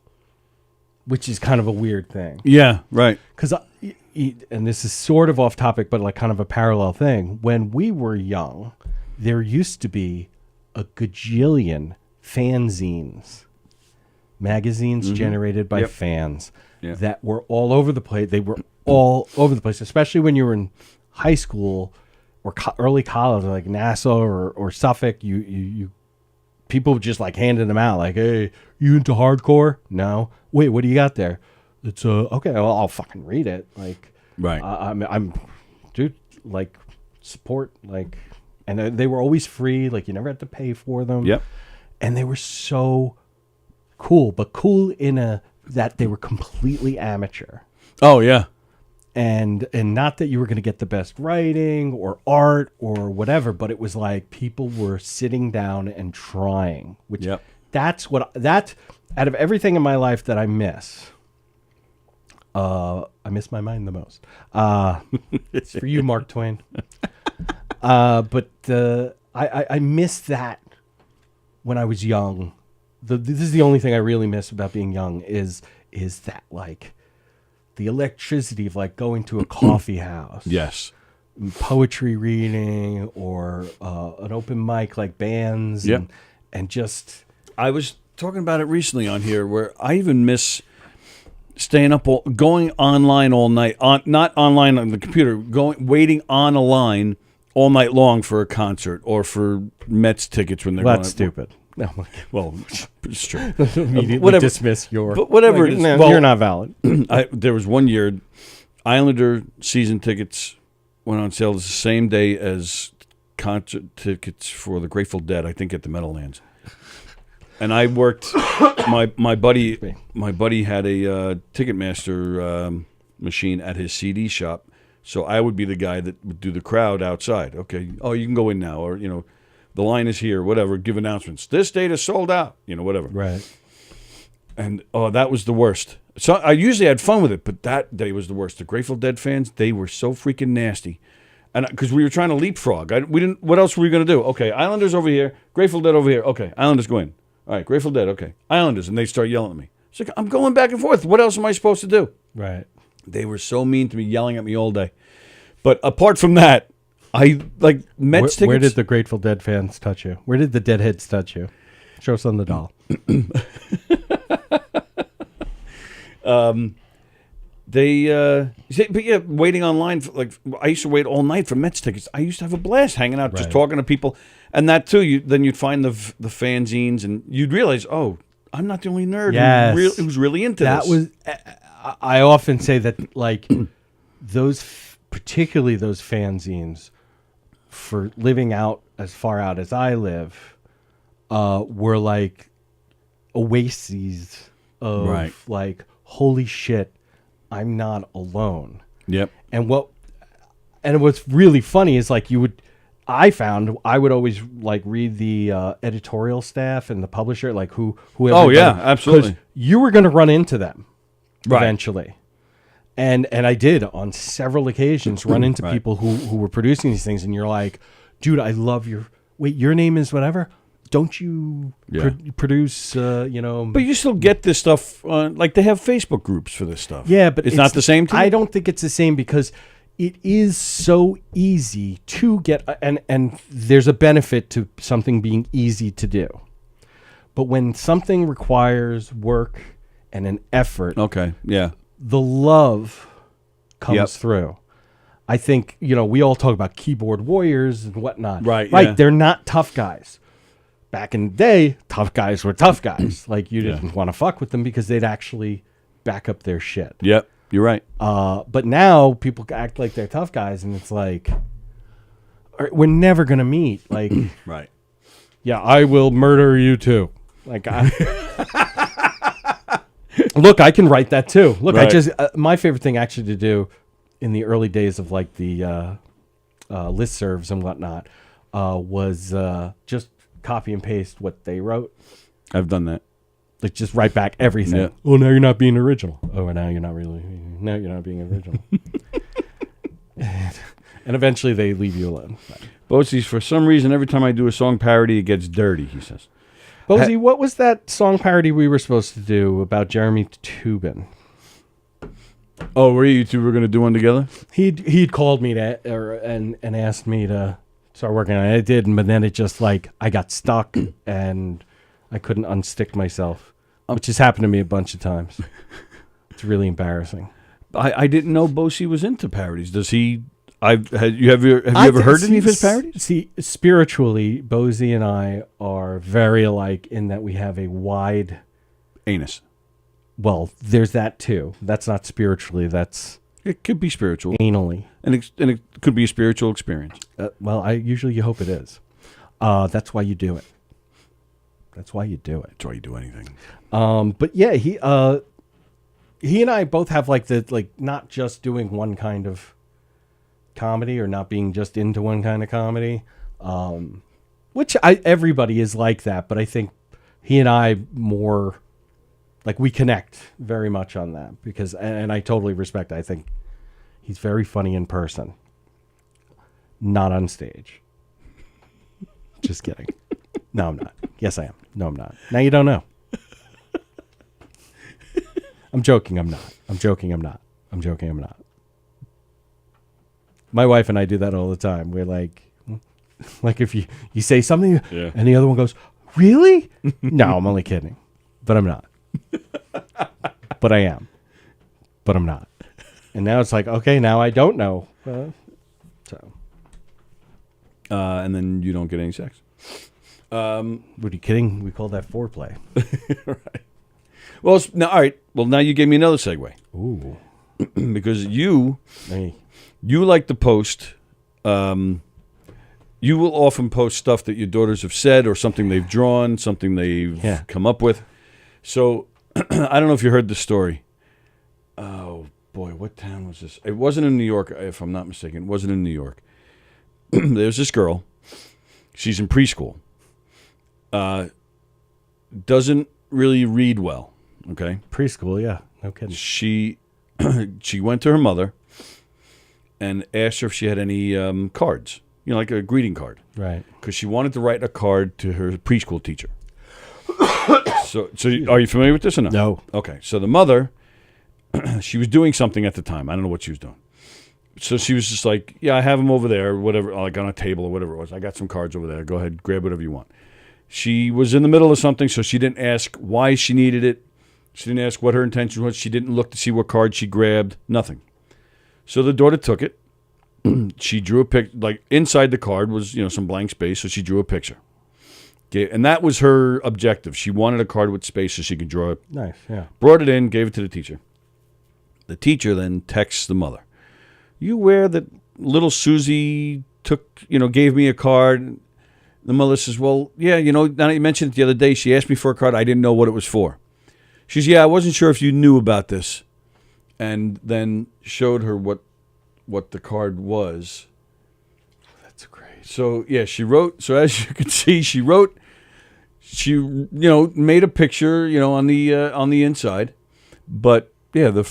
[SPEAKER 11] which is kind of a weird thing.
[SPEAKER 2] Yeah, right.
[SPEAKER 11] Because, and this is sort of off topic, but like kind of a parallel thing. When we were young, there used to be a gajillion fanzines, magazines generated by fans that were all over the place. They were all over the place, especially when you were in high school or early college, like Nassau or Suffolk. You people just like handed them out, like, "Hey, you into hardcore?" No. Wait, what do you got there? It's okay. Well, I'll fucking read it. Like,
[SPEAKER 2] right.
[SPEAKER 11] I'm, dude. Like, support. Like, and they were always free. Like, you never had to pay for them.
[SPEAKER 2] Yep.
[SPEAKER 11] And they were so cool, but cool in that they were completely amateur.
[SPEAKER 2] Oh yeah.
[SPEAKER 11] And not that you were going to get the best writing or art or whatever, but it was like people were sitting down and trying, which that's out of everything in my life that I miss my mind the most. It's for you, Mark Twain. But I miss that when I was young. This is the only thing I really miss about being young is that, like, the electricity of like going to a coffee house.
[SPEAKER 2] Yes.
[SPEAKER 11] Poetry reading or an open mic, like bands.
[SPEAKER 2] Yep.
[SPEAKER 11] And just...
[SPEAKER 2] I was talking about it recently on here where I even miss staying up, going online all night. Not online on the computer, waiting on a line all night long for a concert or for Mets tickets when they're
[SPEAKER 11] That's stupid.
[SPEAKER 2] No, well, it's true.
[SPEAKER 11] Immediately dismiss your...
[SPEAKER 2] But whatever it is.
[SPEAKER 11] No,
[SPEAKER 2] well,
[SPEAKER 11] you're not valid.
[SPEAKER 2] There was one year, Islander season tickets went on sale the same day as concert tickets for the Grateful Dead, I think at the Meadowlands. And I worked, my buddy had a Ticketmaster machine at his CD shop, so I would be the guy that would do the crowd outside. Okay, oh, you can go in now, or, the line is here, whatever, give announcements. This date is sold out, whatever.
[SPEAKER 11] Right.
[SPEAKER 2] And, that was the worst. So I usually had fun with it, but that day was the worst. The Grateful Dead fans, they were so freaking nasty. And because we were trying to leapfrog. What else were we going to do? Okay, Islanders over here, Grateful Dead over here. Okay, Islanders go in. All right, Grateful Dead, okay. Islanders, and they start yelling at me. It's like, I'm going back and forth. What else am I supposed to do?
[SPEAKER 11] Right.
[SPEAKER 2] They were so mean to me, yelling at me all day. But apart from that, I like Mets tickets.
[SPEAKER 11] Where did the Grateful Dead fans touch you? Where did the Deadheads touch you? Show us on the doll.
[SPEAKER 2] But yeah, waiting online I used to wait all night for Mets tickets. I used to have a blast hanging out, just talking to people, and that too. Then you'd find the fanzines, and you'd realize, oh, I'm not the only nerd who's really into this.
[SPEAKER 11] I often say that, like, particularly those fanzines, for living out as far out as I live, were like oases of like, holy shit, I'm not alone.
[SPEAKER 2] Yep.
[SPEAKER 11] And what's really funny is, like, I would always like read the editorial staff and the publisher, like whoever.
[SPEAKER 2] Oh yeah, absolutely.
[SPEAKER 11] You were going to run into them eventually. And I did on several occasions run into people who were producing these things, and you're like, dude, I love your name is whatever. Don't you produce, But
[SPEAKER 2] you still get this stuff, like they have Facebook groups for this stuff.
[SPEAKER 11] Yeah, but
[SPEAKER 2] it's not the same to you?
[SPEAKER 11] I don't think it's the same because it is so easy to get, and there's a benefit to something being easy to do. But when something requires work and an effort, the love comes through. I think, we all talk about keyboard warriors and whatnot.
[SPEAKER 2] Right.
[SPEAKER 11] They're not tough guys. Back in the day, tough guys were tough guys. Like, you didn't want to fuck with them because they'd actually back up their shit.
[SPEAKER 2] Yep, you're right.
[SPEAKER 11] But now people act like they're tough guys, and it's like, we're never going to meet. Like,
[SPEAKER 2] right.
[SPEAKER 11] Yeah, I will murder you too. Like, look, I can write that too. Look, I just my favorite thing actually to do in the early days of like the listservs and whatnot was just copy and paste what they wrote.
[SPEAKER 2] I've done that.
[SPEAKER 11] Like, just write back everything.
[SPEAKER 2] Yeah.
[SPEAKER 11] Oh, now you're not being original. Oh, now you're not really. Now you're not being original. And eventually they leave you alone.
[SPEAKER 2] Boatsies, for some reason, every time I do a song parody, it gets dirty, he says.
[SPEAKER 11] Bozy, what was that song parody we were supposed to do about Jeremy Tubin?
[SPEAKER 2] Oh, were you two were going to do one together?
[SPEAKER 11] He'd called me and asked me to start working on it. I did, but then it just like I got stuck and I couldn't unstick myself, which has happened to me a bunch of times. It's really embarrassing.
[SPEAKER 2] I didn't know Bozy was into parodies. Does he? Have you ever heard any of his parodies?
[SPEAKER 11] See, spiritually, Bozy and I are very alike in that we have a wide
[SPEAKER 2] anus.
[SPEAKER 11] Well, there's that too. That's not spiritually.
[SPEAKER 2] It could be spiritual.
[SPEAKER 11] Anally.
[SPEAKER 2] And it could be a spiritual experience.
[SPEAKER 11] Well, you hope it is. That's why you do it. That's why you do it.
[SPEAKER 2] That's why you do anything.
[SPEAKER 11] But yeah, he and I both have not just doing one kind of comedy or not being just into one kind of comedy, which everybody is like that. But I think he and I more. Like, we connect very much on that because, and I totally respect it. I think he's very funny in person, not on stage. Just kidding. No, I'm not. Yes, I am. No, I'm not. Now you don't know. I'm joking. I'm not. I'm joking. I'm not. I'm joking. I'm not. My wife and I do that all the time. We're like if you say something and the other one goes, really? No, I'm only kidding. But I'm not. But I am. But I'm not. And now it's like, okay, now I don't know.
[SPEAKER 2] And then you don't get any sex.
[SPEAKER 11] What are you kidding? We call that foreplay.
[SPEAKER 2] Right. Well, all right. Well, now you gave me another segue.
[SPEAKER 11] Ooh.
[SPEAKER 2] Because you like to post. You will often post stuff that your daughters have said or something they've drawn, something they've come up with. So, I don't know if you heard the story. Oh, boy, what town was this? It wasn't in New York, if I'm not mistaken. It wasn't in New York. There's this girl. She's in preschool. Doesn't really read well, okay?
[SPEAKER 11] Preschool, yeah. No kidding.
[SPEAKER 2] She went to her mother and asked her if she had any cards, like a greeting card.
[SPEAKER 11] Right.
[SPEAKER 2] Because she wanted to write a card to her preschool teacher. So are you familiar with this or not?
[SPEAKER 11] No.
[SPEAKER 2] Okay. So the mother, she was doing something at the time. I don't know what she was doing. So she was just like, yeah, I have them over there, whatever, like on a table or whatever it was. I got some cards over there. Go ahead, grab whatever you want. She was in the middle of something, so she didn't ask why she needed it. She didn't ask what her intention was. She didn't look to see what card she grabbed. Nothing. So the daughter took it. She drew a picture. Like inside the card was, some blank space, so she drew a picture. And that was her objective. She wanted a card with space so she could draw it.
[SPEAKER 11] Nice, yeah.
[SPEAKER 2] Brought it in, gave it to the teacher. The teacher then texts the mother. You aware that little Susie gave me a card? The mother says, well, yeah, now that you mentioned it the other day, she asked me for a card. I didn't know what it was for. She says, yeah, I wasn't sure if you knew about this. And then showed her what the card was.
[SPEAKER 11] That's great.
[SPEAKER 2] So, yeah, she wrote. So, as you can see, she wrote. She, made a picture, on the inside. But, yeah,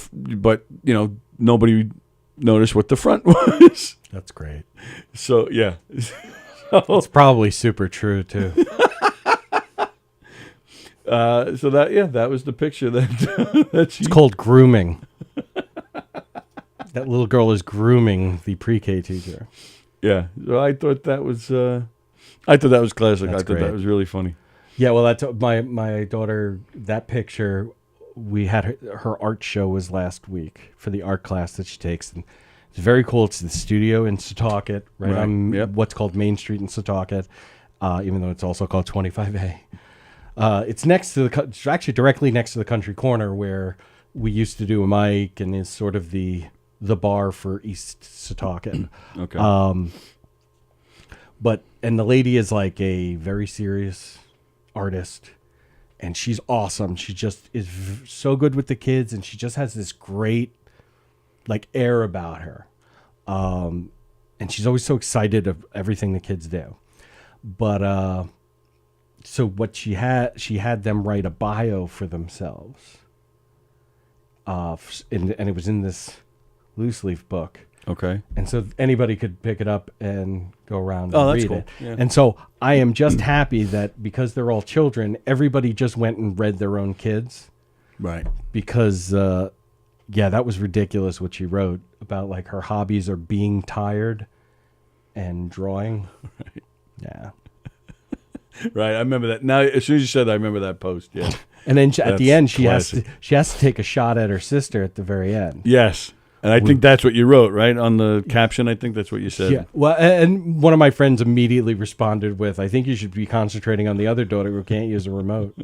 [SPEAKER 2] nobody noticed what the front was.
[SPEAKER 11] That's great.
[SPEAKER 2] So, yeah.
[SPEAKER 11] It's probably super true, too.
[SPEAKER 2] So that was the picture that she...
[SPEAKER 11] It's called grooming. That little girl is grooming the pre-K teacher.
[SPEAKER 2] Yeah. So I thought that was classic.
[SPEAKER 11] That's
[SPEAKER 2] I thought that was really funny.
[SPEAKER 11] Yeah, well, that's my daughter, that picture, we had her art show was last week for the art class that she takes. And it's very cool. It's the studio in Setauket, right on what's called Main Street in Setauket, even though it's also called 25A. It's next to it's actually directly next to the Country Corner where we used to do a mic and is sort of the bar for East Setauket.
[SPEAKER 2] Okay.
[SPEAKER 11] And the lady is like a very serious artist, and she's awesome. She just is so good with the kids, and she just has this great air about her. And she's always so excited of everything the kids do. But so what she had them write a bio for themselves. And it was in this loose leaf book.
[SPEAKER 2] Okay.
[SPEAKER 11] And so anybody could pick it up and go around
[SPEAKER 2] Oh,
[SPEAKER 11] and
[SPEAKER 2] that's
[SPEAKER 11] read
[SPEAKER 2] cool.
[SPEAKER 11] it.
[SPEAKER 2] Yeah.
[SPEAKER 11] And so I am just happy that because they're all children, everybody just went and read their own kids.
[SPEAKER 2] Right.
[SPEAKER 11] Because, yeah, that was ridiculous what she wrote about, like, her hobbies are being tired and drawing.
[SPEAKER 2] Right.
[SPEAKER 11] Yeah.
[SPEAKER 2] Right. I remember that. Now, as soon as you said that, I remember that post. Yeah.
[SPEAKER 11] And then at the end, she
[SPEAKER 2] classic.
[SPEAKER 11] has to take a shot at her sister at the very end.
[SPEAKER 2] Yes. And I think that's what you wrote, right? On the caption, I think that's what you said.
[SPEAKER 11] Yeah. Well, and one of my friends immediately responded with, I think you should be concentrating on the other daughter who can't use a remote.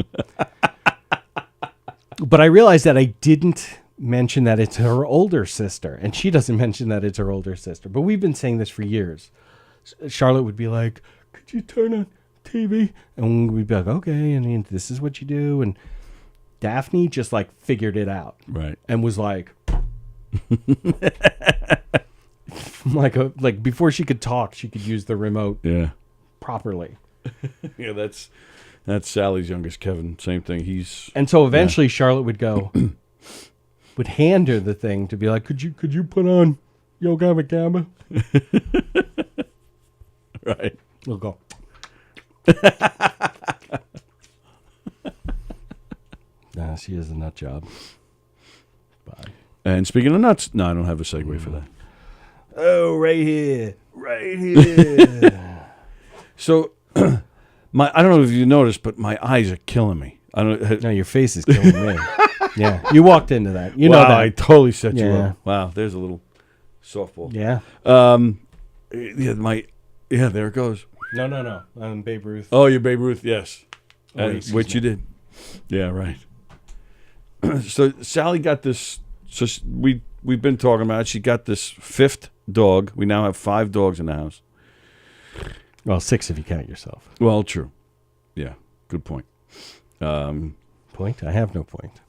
[SPEAKER 11] But I realized that I didn't mention that it's her older sister, and she doesn't mention that it's her older sister. But we've been saying this for years. Charlotte would be like, could you turn on TV? And we'd be like, okay, and this is what you do. And Daphne just like figured it out.
[SPEAKER 2] Right.
[SPEAKER 11] And was like, like before she could talk, she could use the remote properly.
[SPEAKER 2] Yeah, that's Sally's youngest, Kevin. Same thing.
[SPEAKER 11] And so eventually Charlotte would go, would hand her the thing to be like, could you put on Yo Gabba Gabba?
[SPEAKER 2] Right.
[SPEAKER 11] We'll go. Nah, she is a nut job. Bye.
[SPEAKER 2] And speaking of nuts, no, I don't have a segue for that.
[SPEAKER 11] Oh, right here. Right here.
[SPEAKER 2] So, I don't know if you noticed, but my eyes are killing me. I don't.
[SPEAKER 11] No, your face is killing me. Yeah, you walked into that. You know that.
[SPEAKER 2] I totally set you
[SPEAKER 11] Yeah.
[SPEAKER 2] up. Wow, there's a little softball.
[SPEAKER 11] Yeah.
[SPEAKER 2] Yeah, there it goes.
[SPEAKER 11] No. I'm Babe Ruth.
[SPEAKER 2] Oh, you're Babe Ruth, yes.
[SPEAKER 11] Oh, excuse
[SPEAKER 2] which
[SPEAKER 11] me.
[SPEAKER 2] you did. Yeah, right. So Sally got this. So we've been talking about it. She got this 5th dog. We now have 5 dogs in the house.
[SPEAKER 11] Well, 6 if you count yourself.
[SPEAKER 2] Well, true. Yeah, good point.
[SPEAKER 11] Point? I have no point.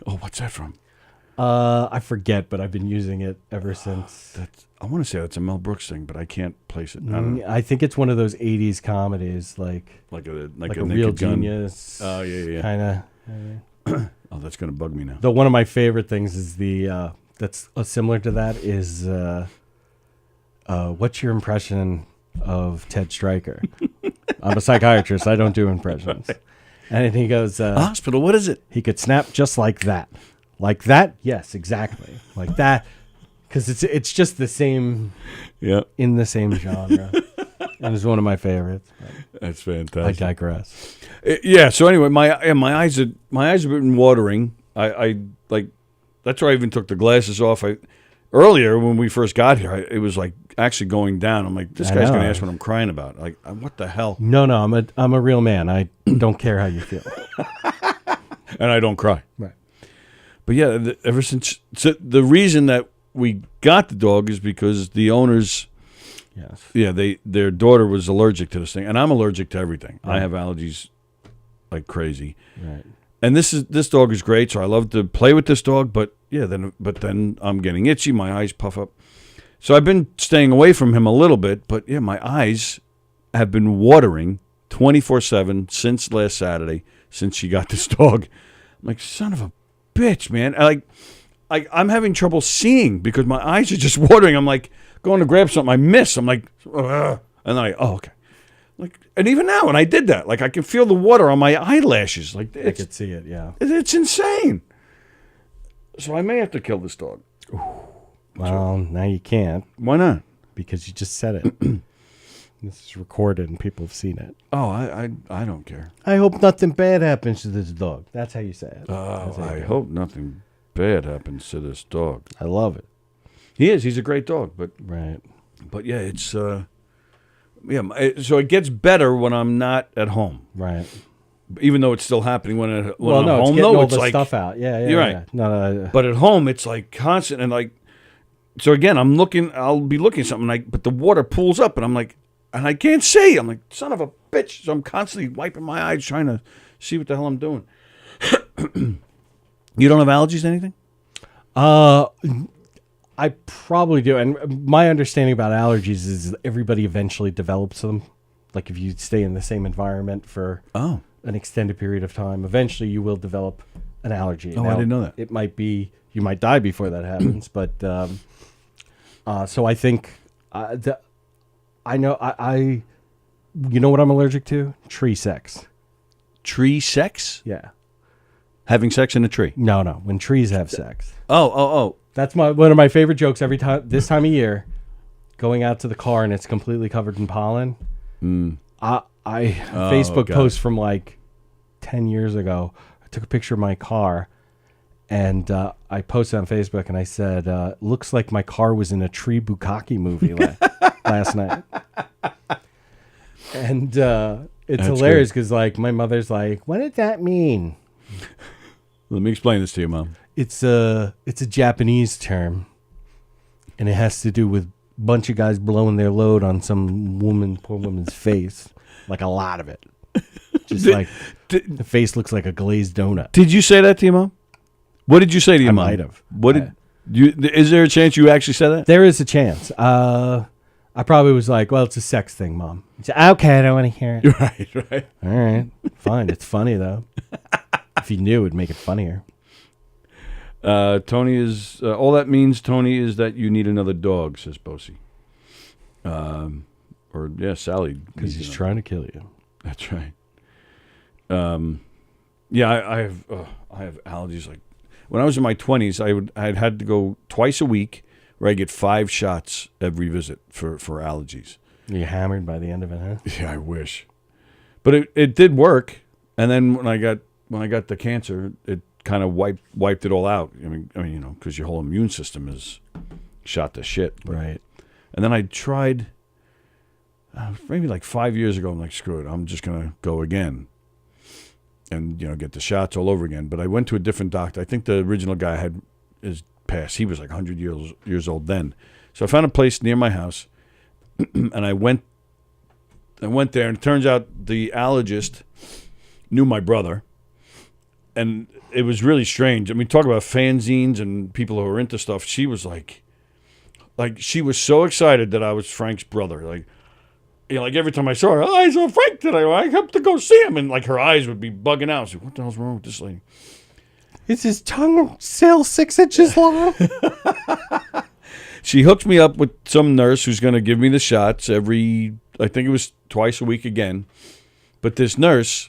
[SPEAKER 2] Oh, what's that from?
[SPEAKER 11] I forget, but I've been using it ever since.
[SPEAKER 2] I want to say that's a Mel Brooks thing, but I can't place it. I don't know.
[SPEAKER 11] I think it's one of those 80s comedies, like
[SPEAKER 2] a
[SPEAKER 11] Real
[SPEAKER 2] Naked Gun.
[SPEAKER 11] Genius.
[SPEAKER 2] Oh, yeah.
[SPEAKER 11] Kind of.
[SPEAKER 2] Oh, that's going to bug me now.
[SPEAKER 11] Though one of my favorite things is that's similar to that is what's your impression of Ted Stryker? I'm a psychiatrist. I don't do impressions. Right. And he goes,
[SPEAKER 2] hospital, what is it?
[SPEAKER 11] He could snap just like that. Like that? Yes, exactly. Like that. Because it's just the same, in the same genre. And it's one of my favorites.
[SPEAKER 2] That's fantastic.
[SPEAKER 11] I digress.
[SPEAKER 2] Yeah. So anyway, my eyes have been watering. I like that's why I even took the glasses off. Earlier when we first got here, it was like actually going down. I'm like, this guy's going to ask what I'm crying about. Like, what the hell?
[SPEAKER 11] No, I'm a real man. I don't care how you feel,
[SPEAKER 2] and I don't cry.
[SPEAKER 11] Right.
[SPEAKER 2] But yeah, ever since the reason that we got the dog is because the owners.
[SPEAKER 11] Yes.
[SPEAKER 2] Yeah, their daughter was allergic to this thing, and I'm allergic to everything. Right. I have allergies like crazy.
[SPEAKER 11] Right.
[SPEAKER 2] And this dog is great, so I love to play with this dog. But then I'm getting itchy. My eyes puff up. So I've been staying away from him a little bit. But yeah, my eyes have been watering 24/7 since last Saturday, since she got this dog. I'm like, son of a bitch, man. I'm having trouble seeing because my eyes are just watering. I'm like going to grab something, I miss. I'm like, ugh. And then okay. Like, and even now, when I did that, like I can feel the water on my eyelashes. Like
[SPEAKER 11] I could see it. Yeah.
[SPEAKER 2] It's insane. So I may have to kill this dog.
[SPEAKER 11] Well, now you can't.
[SPEAKER 2] Why not?
[SPEAKER 11] Because you just said it. This is recorded and people have seen it.
[SPEAKER 2] Oh, I don't care.
[SPEAKER 11] I hope nothing bad happens to this dog. That's how you say it.
[SPEAKER 2] I hope nothing bad happens to this dog.
[SPEAKER 11] I love it.
[SPEAKER 2] He's a great dog, but
[SPEAKER 11] right.
[SPEAKER 2] But yeah, it's so it gets better when I'm not at home.
[SPEAKER 11] Right.
[SPEAKER 2] Even though it's still happening when I'm home.
[SPEAKER 11] It's getting
[SPEAKER 2] though,
[SPEAKER 11] all
[SPEAKER 2] it's
[SPEAKER 11] the
[SPEAKER 2] like
[SPEAKER 11] stuff out. Yeah,
[SPEAKER 2] you're right.
[SPEAKER 11] Yeah. No.
[SPEAKER 2] But at home, it's like constant and like. So again, I'll be looking at something, but the water pools up, and I'm like, and I can't see. I'm like, son of a bitch. So I'm constantly wiping my eyes, trying to see what the hell I'm doing. You don't have allergies to anything?
[SPEAKER 11] I probably do. And my understanding about allergies is everybody eventually develops them. Like if you stay in the same environment for an extended period of time, eventually you will develop an allergy.
[SPEAKER 2] Oh, I didn't know that.
[SPEAKER 11] It might be you might die before that happens, but so I think I know I you know what I'm allergic to? Tree sex.
[SPEAKER 2] Tree sex?
[SPEAKER 11] Yeah.
[SPEAKER 2] Having sex in a tree?
[SPEAKER 11] No, when trees have sex.
[SPEAKER 2] Oh.
[SPEAKER 11] That's one of my favorite jokes every time this time of year. Going out to the car and it's completely covered in pollen. Facebook post from like 10 years ago. I took a picture of my car and I posted on Facebook and I said, looks like my car was in a tree bukkake movie last night. And it's hilarious because like my mother's like, what did that mean?
[SPEAKER 2] Let me explain this to you, Mom.
[SPEAKER 11] It's a Japanese term and it has to do with a bunch of guys blowing their load on some poor woman's face. Like a lot of it. Just the face looks like a glazed donut.
[SPEAKER 2] Did you say that to your mom? What did you say to your mom?
[SPEAKER 11] I might have.
[SPEAKER 2] What did you? Is there a chance you actually said that?
[SPEAKER 11] There is a chance. I probably was like, well, it's a sex thing, Mom. Said, okay, I don't want to hear it.
[SPEAKER 2] Right.
[SPEAKER 11] All right. Fine. It's funny, though. If you knew, it would make it funnier.
[SPEAKER 2] Tony is... all that means, Tony, is that you need another dog, says Bosie. Sallie.
[SPEAKER 11] Because he's trying to kill you.
[SPEAKER 2] That's right. I have allergies. Like when I was in my 20s, I'd had to go twice a week where I get 5 shots every visit for allergies.
[SPEAKER 11] You're hammered by the end of it, huh?
[SPEAKER 2] Yeah, I wish. But it did work. And then when I got the cancer, it kind of wiped it all out. I mean, because your whole immune system is shot to shit.
[SPEAKER 11] Right.
[SPEAKER 2] And then I tried maybe like 5 years ago. I'm like, screw it. I'm just gonna go again, and get the shots all over again. But I went to a different doctor. I think the original guy had is passed. He was like 100 years old then. So I found a place near my house, and I went there, and it turns out the allergist knew my brother, and it was really strange. I mean, talk about fanzines and people who are into stuff. She was like she was so excited that I was Frank's brother. Like every time I saw her, I saw Frank today. I have to go see him, and like her eyes would be bugging out. I was like, what the hell's wrong with this lady?
[SPEAKER 11] Is his tongue still 6 inches long?
[SPEAKER 2] She hooked me up with some nurse who's going to give me the shots I think it was twice a week again. But this nurse,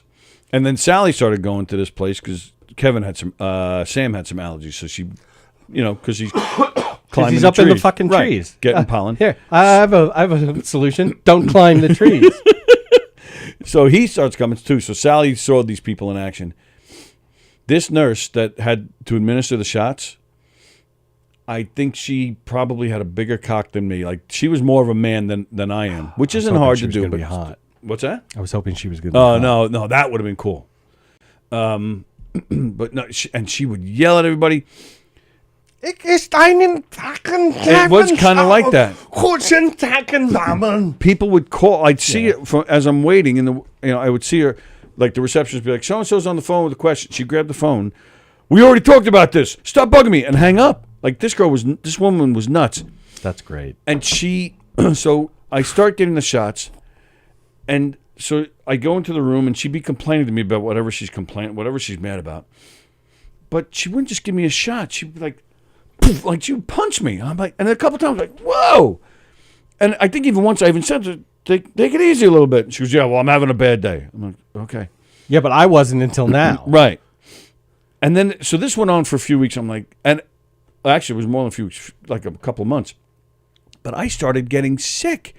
[SPEAKER 2] and then Sallie started going to this place because Sam had some allergies. So she, because he's climbing
[SPEAKER 11] he's
[SPEAKER 2] the
[SPEAKER 11] up in the
[SPEAKER 2] trees.
[SPEAKER 11] fucking trees.
[SPEAKER 2] Getting pollen.
[SPEAKER 11] Here, I have a solution. Don't climb the trees.
[SPEAKER 2] So he starts coming too. So Sallie saw these people in action. This nurse that had to administer the shots, I think she probably had a bigger cock than me. Like she was more of a man than I am, which isn't hard to do. But
[SPEAKER 11] hot.
[SPEAKER 2] What's that?
[SPEAKER 11] I was hoping she was good.
[SPEAKER 2] Oh no, that would have been cool. But no, she would yell at everybody. It was kind of like that. People would call. I'd see it as I'm waiting, and I would see her, like the receptionist would be like, "So and so's on the phone with a question." She'd grab the phone. We already talked about this. Stop bugging me, and hang up. Like this woman was nuts.
[SPEAKER 11] That's great.
[SPEAKER 2] And so I start getting the shots, and so I go into the room, and she'd be complaining to me about whatever she's mad about. But she wouldn't just give me a shot. She'd be like, poof, like she would punch me. I'm like, and a couple times, like, whoa. And I think even once I even said to her, take it easy a little bit. And she goes, yeah, well, I'm having a bad day. I'm like, okay.
[SPEAKER 11] Yeah, but I wasn't until now.
[SPEAKER 2] Right. And then, so this went on for a few weeks. I'm like, and actually it was more than a few weeks, like a couple of months. But I started getting sick.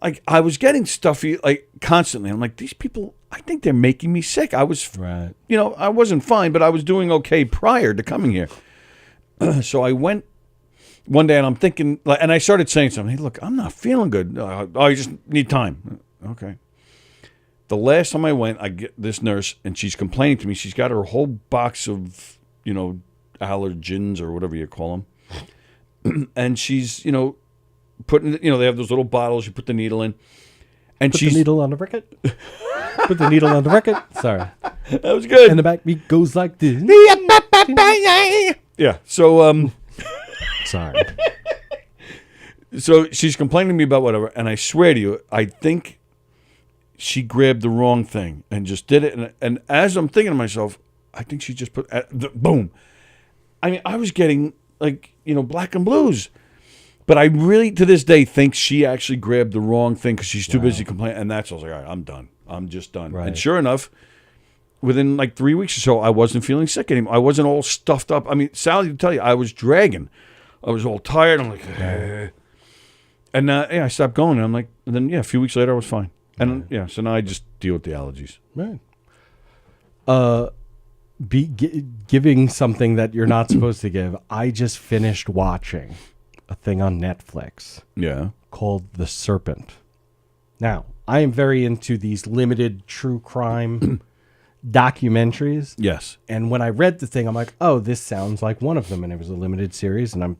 [SPEAKER 2] Like I was getting stuffy, like constantly. I'm like, these people, I think they're making me sick. I was,
[SPEAKER 11] right.
[SPEAKER 2] I wasn't fine, but I was doing okay prior to coming here. So I went one day and I'm thinking, and I started saying something. Hey, look, I'm not feeling good. You just need time. Okay. The last time I went, I get this nurse and she's complaining to me. She's got her whole box of, allergens or whatever you call them. And she's, putting, they have those little bottles. You put the needle in. And
[SPEAKER 11] put the needle on the record. Put the needle on the record. Sorry.
[SPEAKER 2] That was good.
[SPEAKER 11] And the back beat goes like this.
[SPEAKER 2] Yeah. So,
[SPEAKER 11] sorry.
[SPEAKER 2] So she's complaining to me about whatever. And I swear to you, I think she grabbed the wrong thing and just did it. And as I'm thinking to myself, I think she just put boom. I mean, I was getting like, black and blues. But I really, to this day, think she actually grabbed the wrong thing because she's too busy complaining. And that's, I was like, all right, I'm done. I'm just done.
[SPEAKER 11] Right.
[SPEAKER 2] And sure enough, within like 3 weeks or so, I wasn't feeling sick anymore. I wasn't all stuffed up. I mean, Sallie would tell you, I was dragging. I was all tired. I'm like, and I stopped going. And I'm like, and then, a few weeks later, I was fine. And so now I just deal with the allergies.
[SPEAKER 11] Right. Giving something that you're not supposed to give. I just finished watching a thing on Netflix.
[SPEAKER 2] Yeah.
[SPEAKER 11] Called The Serpent. Now, I am very into these limited true crime documentaries.
[SPEAKER 2] Yes.
[SPEAKER 11] And when I read the thing, I'm like, oh, this sounds like one of them. And it was a limited series, and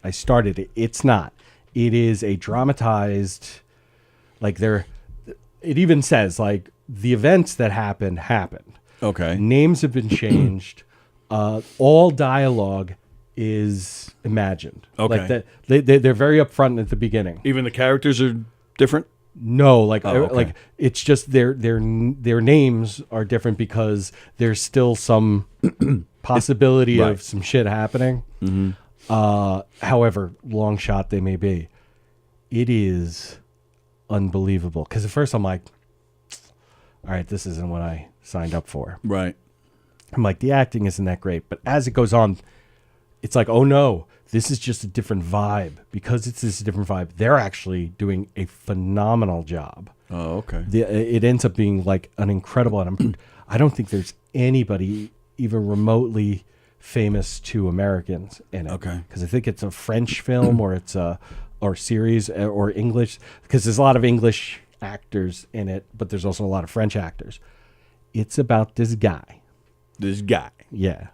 [SPEAKER 11] I started it. It's not. It is a dramatized, like it even says, like, the events that happened.
[SPEAKER 2] Okay.
[SPEAKER 11] Names have been changed. All dialogue is imagined.
[SPEAKER 2] Okay.
[SPEAKER 11] Like they're very upfront at the beginning.
[SPEAKER 2] Even the characters are different?
[SPEAKER 11] No, like
[SPEAKER 2] okay.
[SPEAKER 11] like it's just their names are different because there's still some possibility of some shit happening.
[SPEAKER 2] Mm-hmm.
[SPEAKER 11] However long shot they may be, it is unbelievable. Because at first I'm like, all right, this isn't what I signed up for.
[SPEAKER 2] Right.
[SPEAKER 11] I'm like, the acting isn't that great. But as it goes on, it's like, oh no, this is just a different vibe. Because it's this different vibe, they're actually doing a phenomenal job.
[SPEAKER 2] Oh, okay.
[SPEAKER 11] It ends up being like an incredible, and I don't think there's anybody even remotely famous to Americans in it.
[SPEAKER 2] Okay.
[SPEAKER 11] Because I think it's a French film or it's or series or English, because there's a lot of English actors in it, but there's also a lot of French actors. It's about this guy. Yeah.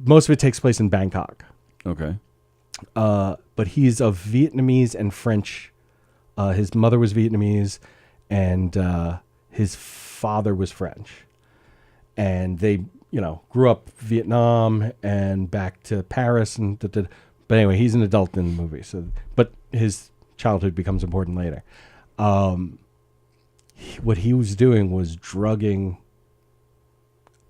[SPEAKER 11] Most of it takes place in Bangkok.
[SPEAKER 2] Okay.
[SPEAKER 11] But he's of Vietnamese and French. His mother was Vietnamese, and his father was French. And they, grew up Vietnam and back to Paris. But anyway, he's an adult in the movie. But his childhood becomes important later. What he was doing was drugging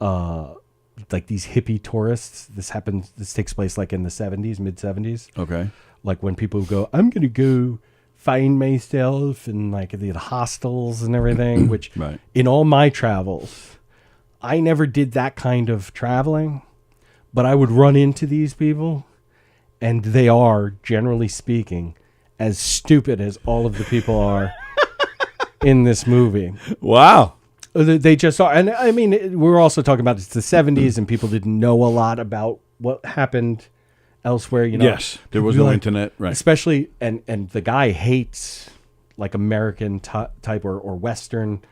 [SPEAKER 11] like these hippie tourists. This takes place like in the 70s, mid 70s.
[SPEAKER 2] Okay.
[SPEAKER 11] Like when people go, I'm going to go find myself in like the hostels and everything, which
[SPEAKER 2] right.
[SPEAKER 11] In all my travels, I never did that kind of traveling, but I would run into these people, and they are, generally speaking, as stupid as all of the people are in this movie.
[SPEAKER 2] Wow.
[SPEAKER 11] They just are. And I mean, we're also talking about it's the 70s and people didn't know a lot about what happened elsewhere.
[SPEAKER 2] Yes, there was no internet. Right.
[SPEAKER 11] Especially, and the guy hates like American type or Western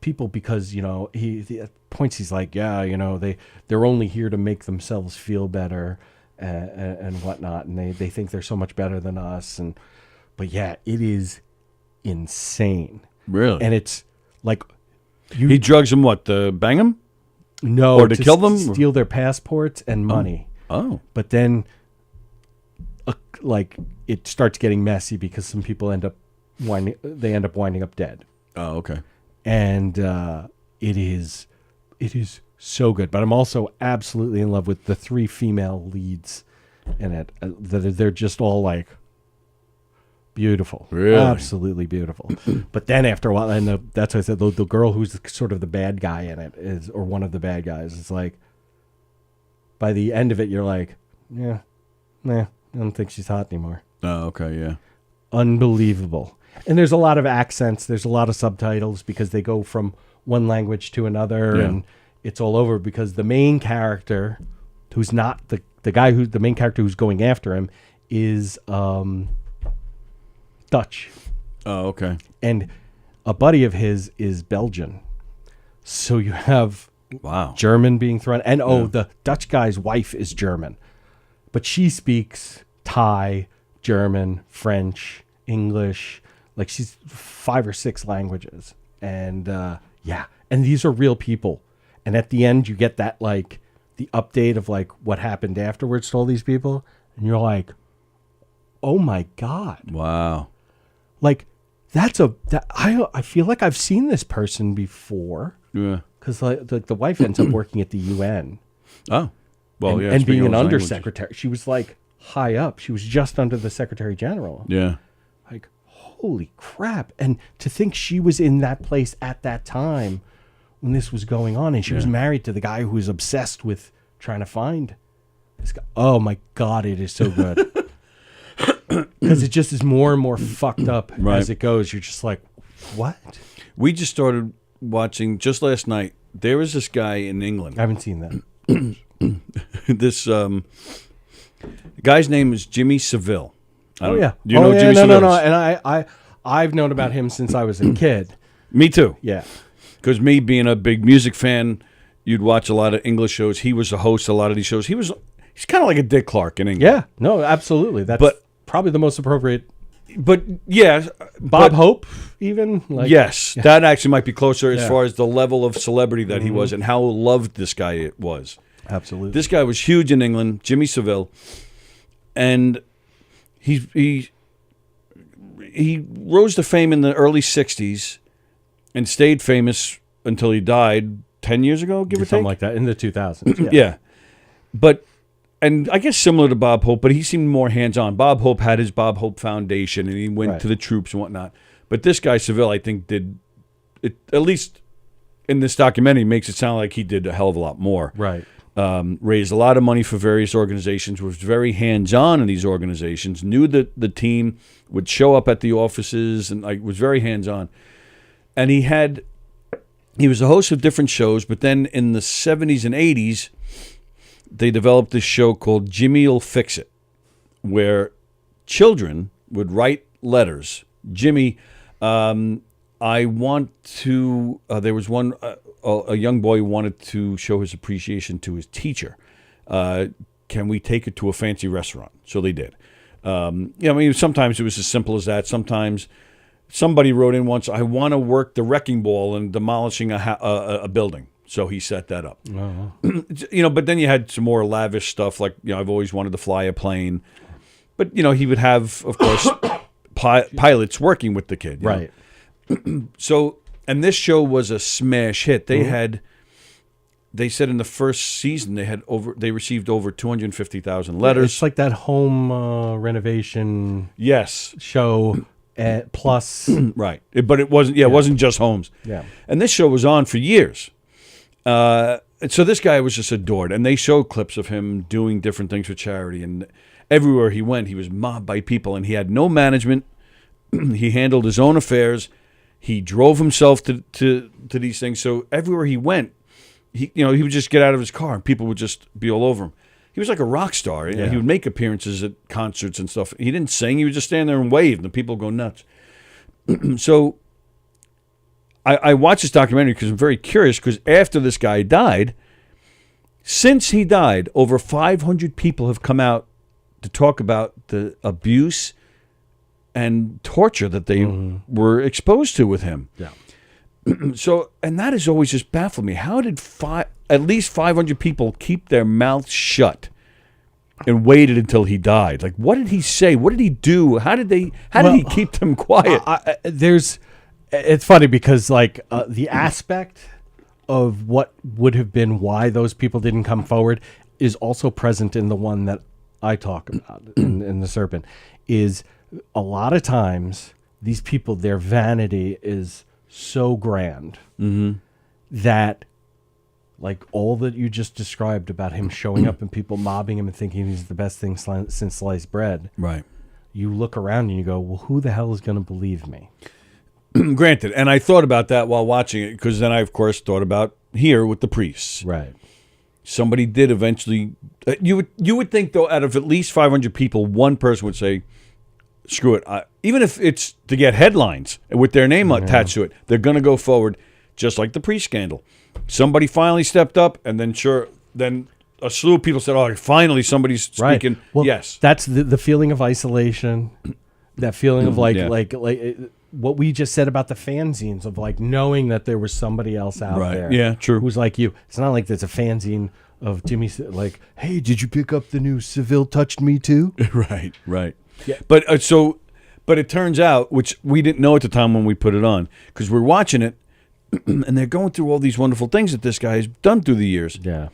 [SPEAKER 11] people because, he at points he's like, they're only here to make themselves feel better and whatnot. And they think they're so much better than us. But yeah, it is insane.
[SPEAKER 2] Really?
[SPEAKER 11] And it's like
[SPEAKER 2] he drugs them what, to bang them?
[SPEAKER 11] No,
[SPEAKER 2] or to kill them?
[SPEAKER 11] Steal their passports and money.
[SPEAKER 2] Oh.
[SPEAKER 11] But then like it starts getting messy because some people end up winding up dead.
[SPEAKER 2] Oh, okay.
[SPEAKER 11] And it is so good. But I'm also absolutely in love with the 3 female leads in it. They're just all like beautiful.
[SPEAKER 2] Really?
[SPEAKER 11] Absolutely beautiful. But then after a while, and that's why I said the girl who's sort of the bad guy in it is, or one of the bad guys, is like, by the end of it, you're like, I don't think she's hot anymore.
[SPEAKER 2] Oh, okay, yeah.
[SPEAKER 11] Unbelievable. And there's a lot of accents. There's a lot of subtitles because they go from one language to another, and it's all over because the main character, who's not the guy who's the main character who's going after him, is Dutch.
[SPEAKER 2] Oh, okay.
[SPEAKER 11] And a buddy of his is Belgian. So you have German being thrown. And the Dutch guy's wife is German. But she speaks Thai, German, French, English. Like she's 5 or 6 languages. And and these are real people. And at the end you get that like the update of like what happened afterwards to all these people. And you're like, oh my God.
[SPEAKER 2] Wow.
[SPEAKER 11] Like I feel like I've seen this person before.
[SPEAKER 2] Yeah.
[SPEAKER 11] Because the wife ends up working at the UN.
[SPEAKER 2] Oh. Well,
[SPEAKER 11] and,
[SPEAKER 2] yeah.
[SPEAKER 11] and
[SPEAKER 2] speaking
[SPEAKER 11] being an
[SPEAKER 2] those languages.
[SPEAKER 11] undersecretary. She was like high up. She was just under the Secretary General.
[SPEAKER 2] Yeah.
[SPEAKER 11] Like, holy crap. And to think she was in that place at that time when this was going on, and she was married to the guy who was obsessed with trying to find this guy. Oh my God, it is so good. Because it just is more and more fucked up as it goes. You're just like, what?
[SPEAKER 2] We just started watching just last night. There was this guy in England.
[SPEAKER 11] I haven't seen that.
[SPEAKER 2] This guy's name is Jimmy Savile.
[SPEAKER 11] Oh yeah.
[SPEAKER 2] Do you know Jimmy Savile?
[SPEAKER 11] No. And I've known about him since I was a kid.
[SPEAKER 2] Me too.
[SPEAKER 11] Yeah.
[SPEAKER 2] Because me being a big music fan, you'd watch a lot of English shows. He was the host of a lot of these shows. He's kind of like a Dick Clark in England.
[SPEAKER 11] Yeah. No, absolutely. That's probably the most appropriate.
[SPEAKER 2] But yeah,
[SPEAKER 11] Bob Hope even. Like,
[SPEAKER 2] yes, that actually might be closer as
[SPEAKER 11] Yeah.
[SPEAKER 2] far as the level of celebrity that he was and how loved this guy was.
[SPEAKER 11] Absolutely.
[SPEAKER 2] This guy was huge in England, Jimmy Savile, and he rose to fame in the early '60s and stayed famous until he died 10 years ago, give or take.
[SPEAKER 11] Something like that in the 2000s.
[SPEAKER 2] Yeah. But, and I guess similar to Bob Hope, but he seemed more hands-on. Bob Hope had his Bob Hope Foundation, and he went to the troops and whatnot. But this guy, Savile, I think did, it, at least in this documentary, makes it sound like he did a hell of a lot more.
[SPEAKER 11] Right.
[SPEAKER 2] Raised a lot of money for various organizations, was very hands-on in these organizations, knew that the team would show up at the offices, and like was very hands-on. And he was a host of different shows, but then in the 70s and 80s, they developed this show called Jimmy'll Fix It, where children would write letters. Jimmy, I want to, there was one, a young boy wanted to show his appreciation to his teacher. Can we take it to a fancy restaurant? So they did. I mean, sometimes it was as simple as that. Sometimes somebody wrote in once, I want to work the wrecking ball and demolishing a building. So he set that up.
[SPEAKER 11] Uh-huh.
[SPEAKER 2] But then you had some more lavish stuff like, I've always wanted to fly a plane. But, he would have, of course, pilots working with the kid.
[SPEAKER 11] Right.
[SPEAKER 2] So, and this show was a smash hit. They said in the first season they received over 250,000 letters.
[SPEAKER 11] It's like that home renovation show plus.
[SPEAKER 2] Right. But it wasn't, it wasn't just homes.
[SPEAKER 11] Yeah.
[SPEAKER 2] And this show was on for years. And so this guy was just adored. And they showed clips of him doing different things for charity. And everywhere he went, he was mobbed by people. And he had no management. He handled his own affairs. He drove himself to these things. So everywhere he went, he would just get out of his car and people would just be all over him. He was like a rock star.
[SPEAKER 11] Yeah.
[SPEAKER 2] He would make appearances at concerts and stuff. He didn't sing. He would just stand there and wave, and the people would go nuts. So I watched this documentary because I'm very curious, because after this guy died, since he died, over 500 people have come out to talk about the abuse and torture that they were exposed to with him.
[SPEAKER 11] Yeah.
[SPEAKER 2] So, and that has always just baffled me. How did at least 500 people keep their mouths shut and waited until he died? Like, what did he say? What did he do? How did he keep them quiet?
[SPEAKER 11] It's funny because the aspect of what would have been why those people didn't come forward is also present in the one that I talk about in The Serpent. Is a lot of times these people, their vanity is so grand that, like, all that you just described about him showing up and people mobbing him and thinking he's the best thing since sliced bread.
[SPEAKER 2] Right.
[SPEAKER 11] You look around and you go, well, who the hell is going to believe me?
[SPEAKER 2] Granted, and I thought about that while watching it, because then I, of course, thought about here with the priests.
[SPEAKER 11] Right.
[SPEAKER 2] Somebody did eventually. You would think, though, out of at least 500 people, one person would say, screw it. Even if it's to get headlines with their name attached to it, they're going to go forward, just like the priest scandal. Somebody finally stepped up, and then a slew of people said, oh, finally somebody's speaking.
[SPEAKER 11] Right. Well,
[SPEAKER 2] yes.
[SPEAKER 11] That's the feeling of isolation, that feeling of like what we just said about the fanzines, of like knowing that there was somebody else out there.
[SPEAKER 2] Yeah, true.
[SPEAKER 11] Who's like you. It's not like there's a fanzine of Jimmy, like, hey, did you pick up the new Seville Touched Me Too?
[SPEAKER 2] Right.
[SPEAKER 11] Yeah.
[SPEAKER 2] But it turns out, which we didn't know at the time when we put it on, because we're watching it, and they're going through all these wonderful things that this guy has done through the years.
[SPEAKER 11] Yeah.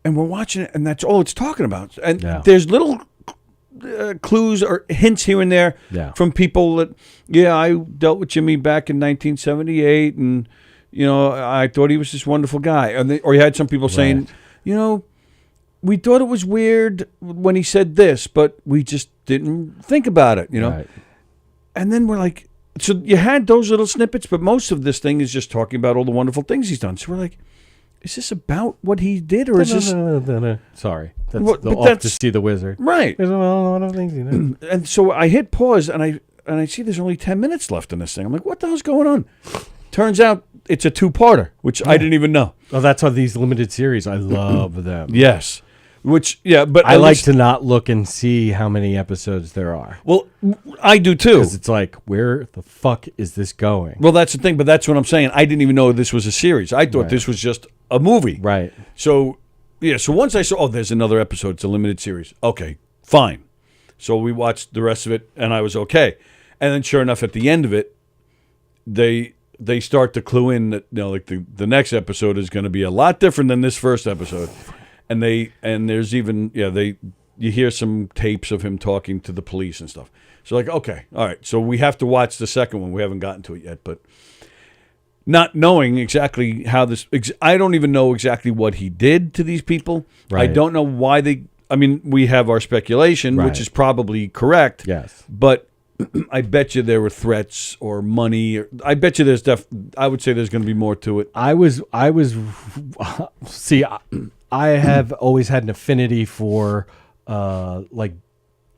[SPEAKER 2] And we're watching it, and that's all it's talking about. And
[SPEAKER 11] Yeah.
[SPEAKER 2] there's little clues or hints here and there from people that, I dealt with Jimmy back in 1978, and I thought he was this wonderful guy. Or you had some people saying, we thought it was weird when he said this, but we just didn't think about it,
[SPEAKER 11] Right.
[SPEAKER 2] And then we're like, so you had those little snippets, but most of this thing is just talking about all the wonderful things he's done. So we're like, is this about what he did, or is this?
[SPEAKER 11] Sorry, that's
[SPEAKER 2] But
[SPEAKER 11] the off
[SPEAKER 2] that's-
[SPEAKER 11] to see the wizard.
[SPEAKER 2] Right.
[SPEAKER 11] There's a lot of things,
[SPEAKER 2] And so I hit pause, and I see there's only 10 minutes left in this thing. I'm like, what the hell's going on? Turns out it's a two-parter, which I didn't even know.
[SPEAKER 11] Oh, that's why these limited series, I love them.
[SPEAKER 2] Yes. Which, but
[SPEAKER 11] I like to not look and see how many episodes there are.
[SPEAKER 2] Well, I do too.
[SPEAKER 11] Because it's like, where the fuck is this going?
[SPEAKER 2] Well, that's the thing, but that's what I'm saying. I didn't even know this was a series. I thought this was just a movie.
[SPEAKER 11] Right.
[SPEAKER 2] So, so once I saw, there's another episode. It's a limited series. Okay, fine. So we watched the rest of it, and I was okay. And then sure enough, at the end of it, they start to clue in that, like the next episode is going to be a lot different than this first episode. And there's even you hear some tapes of him talking to the police and stuff. So like, okay, all right. So we have to watch the second one. We haven't gotten to it yet, but not knowing exactly how this, I don't even know exactly what he did to these people.
[SPEAKER 11] Right.
[SPEAKER 2] I don't know why we have our speculation, which is probably correct.
[SPEAKER 11] Yes.
[SPEAKER 2] But I bet you there were threats or money. I bet you I would say there's going to be more to it.
[SPEAKER 11] See, I have always had an affinity for like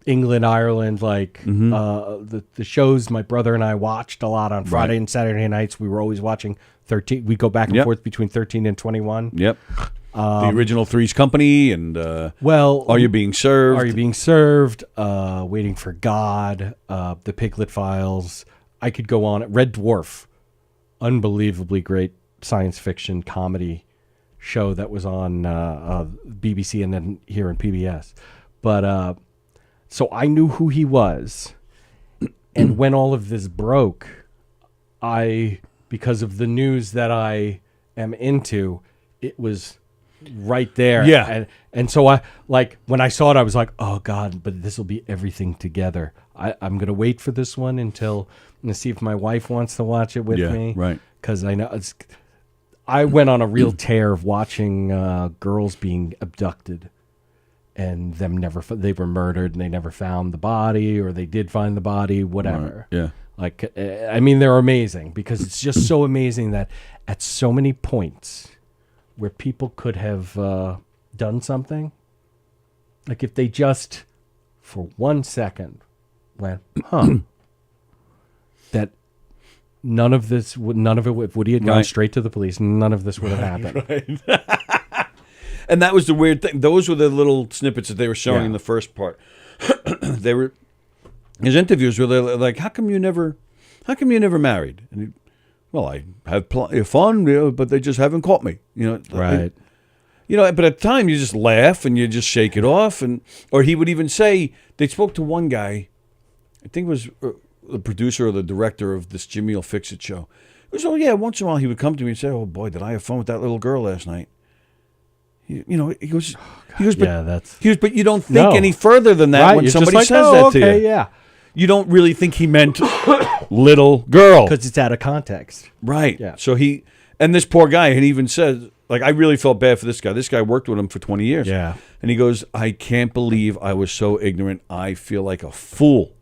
[SPEAKER 11] England, Ireland, like the shows my brother and I watched a lot on Friday and Saturday nights. We were always watching 13. We go back and forth between 13 and 21.
[SPEAKER 2] Yep. The original Three's Company and
[SPEAKER 11] Are
[SPEAKER 2] You Being Served?
[SPEAKER 11] Are You Being Served? Waiting for God, The Piglet Files. I could go on. Red Dwarf, unbelievably great science fiction comedy show that was on BBC and then here on PBS. But so I knew who he was, and when all of this broke, because of the news that I am into, it was right there.
[SPEAKER 2] Yeah.
[SPEAKER 11] And so I, like, when I saw it, I was like, oh God, but this will be everything together. I'm going to wait for this one until, I'm going to see if my wife wants to watch it with me.
[SPEAKER 2] Right.
[SPEAKER 11] Because I know I went on a real tear of watching girls being abducted and they were murdered and they never found the body, or they did find the body, whatever.
[SPEAKER 2] Right. Yeah.
[SPEAKER 11] Like, I mean, they're amazing because it's just so amazing that at so many points where people could have done something, like if they just for 1 second went, that none of it, if Woody had gone straight to the police, none of this would have happened.
[SPEAKER 2] Right. And that was the weird thing. Those were the little snippets that they were showing in the first part. His interviews were like, how come you never married? And well, I have fun, but they just haven't caught me.
[SPEAKER 11] Right.
[SPEAKER 2] But at the time you just laugh and you just shake it off, or he would even say, they spoke to one guy, I think it was the producer or the director of this Jimmy Will Fix It show. He goes, oh yeah, once in a while he would come to me and say, oh boy, did I have fun with that little girl last night? He goes, but you don't think any further than that when somebody says that to you.
[SPEAKER 11] Yeah.
[SPEAKER 2] You don't really think he meant little girl.
[SPEAKER 11] Because it's out of context.
[SPEAKER 2] Right.
[SPEAKER 11] Yeah.
[SPEAKER 2] So and this poor guy had even said, like, I really felt bad for this guy. This guy worked with him for 20 years.
[SPEAKER 11] Yeah.
[SPEAKER 2] And he goes, I can't believe I was so ignorant. I feel like a fool.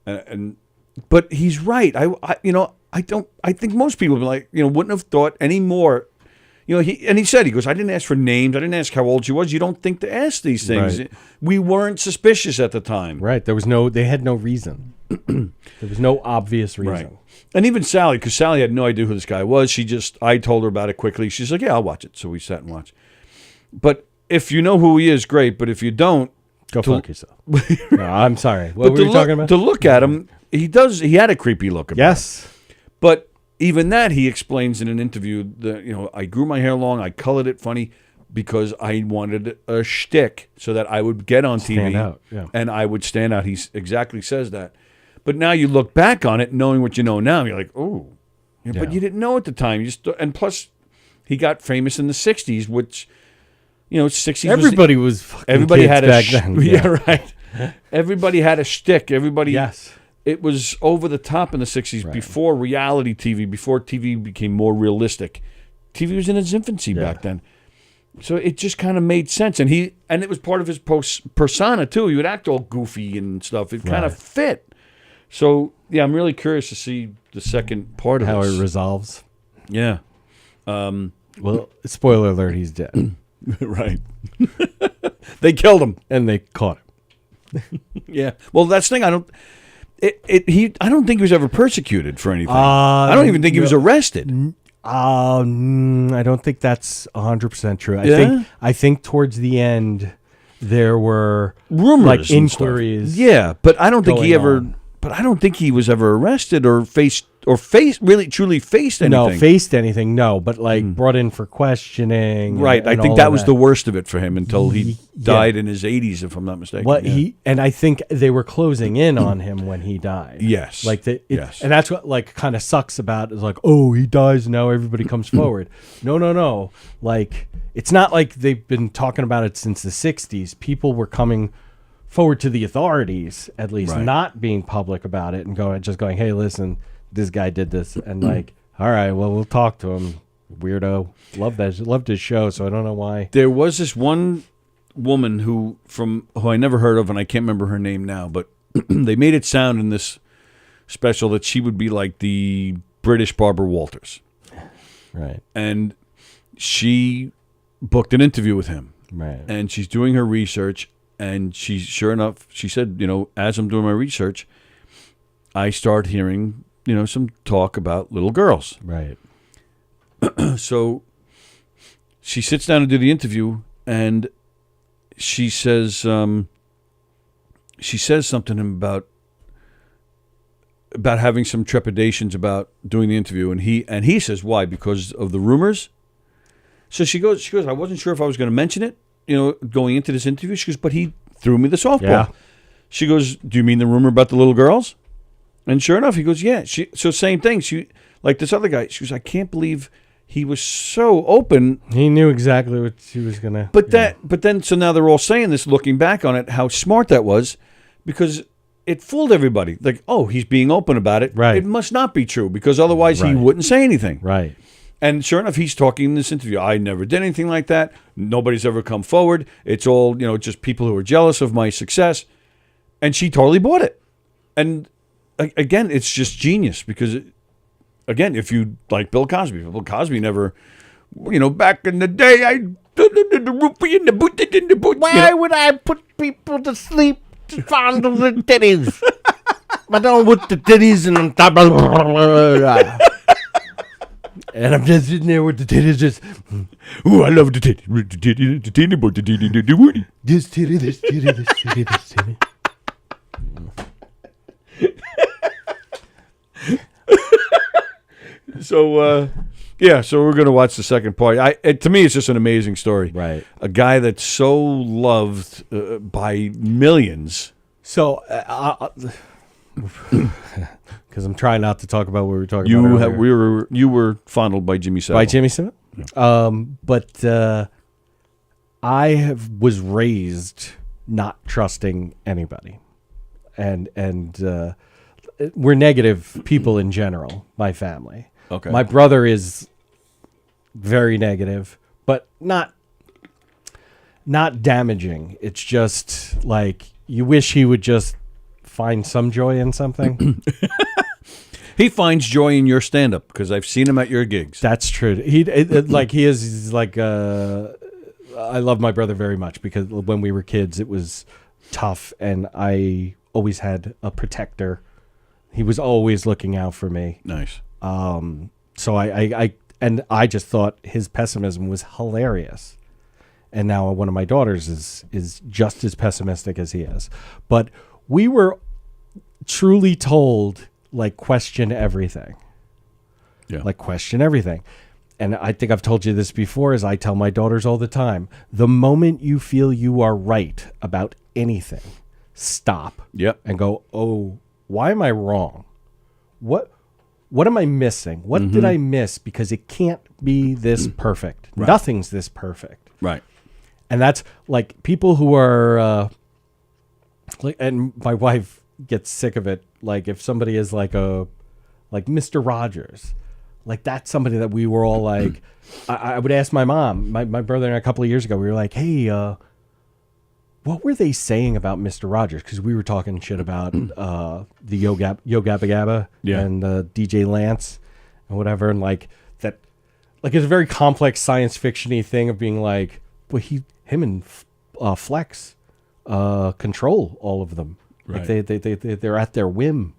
[SPEAKER 2] But he's right. I think most people would be like, wouldn't have thought any more. He said, he goes, I didn't ask for names. I didn't ask how old she was. You don't think to ask these things.
[SPEAKER 11] Right.
[SPEAKER 2] We weren't suspicious at the time.
[SPEAKER 11] Right. They had no reason. There was no obvious reason.
[SPEAKER 2] Right. And even Sallie, because Sallie had no idea who this guy was. I told her about it quickly. She's like, yeah, I'll watch it. So we sat and watched. But if you know who he is, great. But if you don't,
[SPEAKER 11] go fuck yourself. No, I'm sorry. What were you talking about?
[SPEAKER 2] To look at him, he had a creepy look about him.
[SPEAKER 11] Yes.
[SPEAKER 2] But even that, he explains in an interview that, I grew my hair long, I colored it funny because I wanted a shtick so that I would get on TV
[SPEAKER 11] out, yeah.
[SPEAKER 2] and I would stand out. He exactly says that. But now you look back on it, knowing what you know now, you're like, oh, But you didn't know at the time. And plus, he got famous in the 60s, which, 60s
[SPEAKER 11] Everybody was fucking
[SPEAKER 2] everybody
[SPEAKER 11] kids
[SPEAKER 2] had a
[SPEAKER 11] back then.
[SPEAKER 2] Yeah, right. Everybody had a shtick. Everybody.
[SPEAKER 11] Yes.
[SPEAKER 2] It was over the top in the 60s before reality TV, before TV became more realistic. TV was in its infancy back then. So it just kind of made sense. And it was part of his persona, too. He would act all goofy and stuff. It kind of fit. So, yeah, I'm really curious to see the second part of
[SPEAKER 11] How
[SPEAKER 2] this.
[SPEAKER 11] it resolves.
[SPEAKER 2] Yeah.
[SPEAKER 11] Well, spoiler alert, he's dead.
[SPEAKER 2] Right. They killed him.
[SPEAKER 11] And they caught him.
[SPEAKER 2] Yeah. Well, that's the thing. I don't think he was ever persecuted for anything. I don't even think he was arrested.
[SPEAKER 11] I don't think that's 100% true.
[SPEAKER 2] Yeah?
[SPEAKER 11] I think towards the end there were
[SPEAKER 2] rumors,
[SPEAKER 11] like inquiries.
[SPEAKER 2] Yeah, but I don't think he ever.
[SPEAKER 11] on.
[SPEAKER 2] But I don't think he was ever arrested or really truly faced anything.
[SPEAKER 11] No, faced anything. No, but like brought in for questioning.
[SPEAKER 2] Right. I
[SPEAKER 11] and
[SPEAKER 2] think
[SPEAKER 11] all
[SPEAKER 2] that
[SPEAKER 11] of
[SPEAKER 2] was the worst of it for him until he died in his 80s, if I'm not mistaken.
[SPEAKER 11] And I think they were closing in on him when he died.
[SPEAKER 2] Yes.
[SPEAKER 11] Like
[SPEAKER 2] yes.
[SPEAKER 11] And that's what like kind of sucks about it, is like, oh, he dies and now everybody comes forward. No. Like it's not like they've been talking about it since the 60s. People were coming forward to the authorities, at least, not being public about it and going, hey, listen, this guy did this, and like, all right, well, we'll talk to him. Weirdo. Loved his show, so I don't know why.
[SPEAKER 2] There was this one woman who I never heard of, and I can't remember her name now, but they made it sound in this special that she would be like the British Barbara Walters.
[SPEAKER 11] Right.
[SPEAKER 2] And she booked an interview with him.
[SPEAKER 11] Right.
[SPEAKER 2] And she's doing her research, and sure enough, she said, as I'm doing my research, I start hearing, some talk about little girls.
[SPEAKER 11] Right.
[SPEAKER 2] So she sits down to do the interview, and she says something about having some trepidations about doing the interview, and he says, why? Because of the rumors. So she goes, I wasn't sure if I was going to mention it, going into this interview. She goes, but he threw me the softball.
[SPEAKER 11] Yeah.
[SPEAKER 2] She goes, do you mean the rumor about the little girls? And sure enough, he goes, yeah. So same thing. She, like this other guy, she goes, I can't believe he was so open.
[SPEAKER 11] He knew exactly what she was going to.
[SPEAKER 2] But then, so now they're all saying this, looking back on it, how smart that was, because it fooled everybody. Like, oh, he's being open about it.
[SPEAKER 11] Right.
[SPEAKER 2] It must not be true, because otherwise he wouldn't say anything.
[SPEAKER 11] Right.
[SPEAKER 2] And sure enough, he's talking in this interview. I never did anything like that. Nobody's ever come forward. It's all, just people who are jealous of my success. And she totally bought it. And again, it's just genius, because, again, if you like Bill Cosby never, back in the day, I did the rupee in the boot.
[SPEAKER 11] Why would I put people to sleep to fondle the titties? I don't put the titties in on top of. And I'm just sitting there with the titties just.
[SPEAKER 2] Oh, I love the titty. The titty, but the titty, the woody.
[SPEAKER 11] This titty, this titty, this titty, this titty.
[SPEAKER 2] So, so we're going to watch the second part. To me, it's just an amazing story.
[SPEAKER 11] Right.
[SPEAKER 2] A guy that's so loved by millions.
[SPEAKER 11] So, because I'm trying not to talk about what we were talking about earlier.
[SPEAKER 2] You were fondled by Jimmy Savile.
[SPEAKER 11] By Jimmy Savile? Yeah. But I was raised not trusting anybody. And we're negative people in general, my family.
[SPEAKER 2] Okay.
[SPEAKER 11] My brother is very negative, but not damaging. It's just like you wish he would just find some joy in something.
[SPEAKER 2] He finds joy in your stand-up, because I've seen him at your gigs.
[SPEAKER 11] That's true. He's like I love my brother very much, because when we were kids, it was tough, and I always had a protector. He was always looking out for me.
[SPEAKER 2] Nice.
[SPEAKER 11] So I just thought his pessimism was hilarious. And now one of my daughters is just as pessimistic as he is. But we were truly told, like, question everything.
[SPEAKER 2] Yeah.
[SPEAKER 11] Like, question everything. And I think I've told you this before, as I tell my daughters all the time, the moment you feel you are right about anything, stop.
[SPEAKER 2] Yep.
[SPEAKER 11] And go, oh, why am I wrong? what am I missing? What did I miss? Because it can't be this perfect.
[SPEAKER 2] Right.
[SPEAKER 11] Nothing's this perfect.
[SPEAKER 2] Right.
[SPEAKER 11] And that's like people who are, and my wife gets sick of it. Like if somebody is like Mr. Rogers, like that's somebody that we were all like, I would ask my mom, my brother and I, a couple of years ago, we were like, hey, what were they saying about Mr. Rogers? Because we were talking shit about the Yo Gabba Gabba and DJ Lance and whatever. And like that, like it's a very complex science fiction-y thing of being like, well, him and Flex control all of them.
[SPEAKER 2] Right.
[SPEAKER 11] Like they're at their whim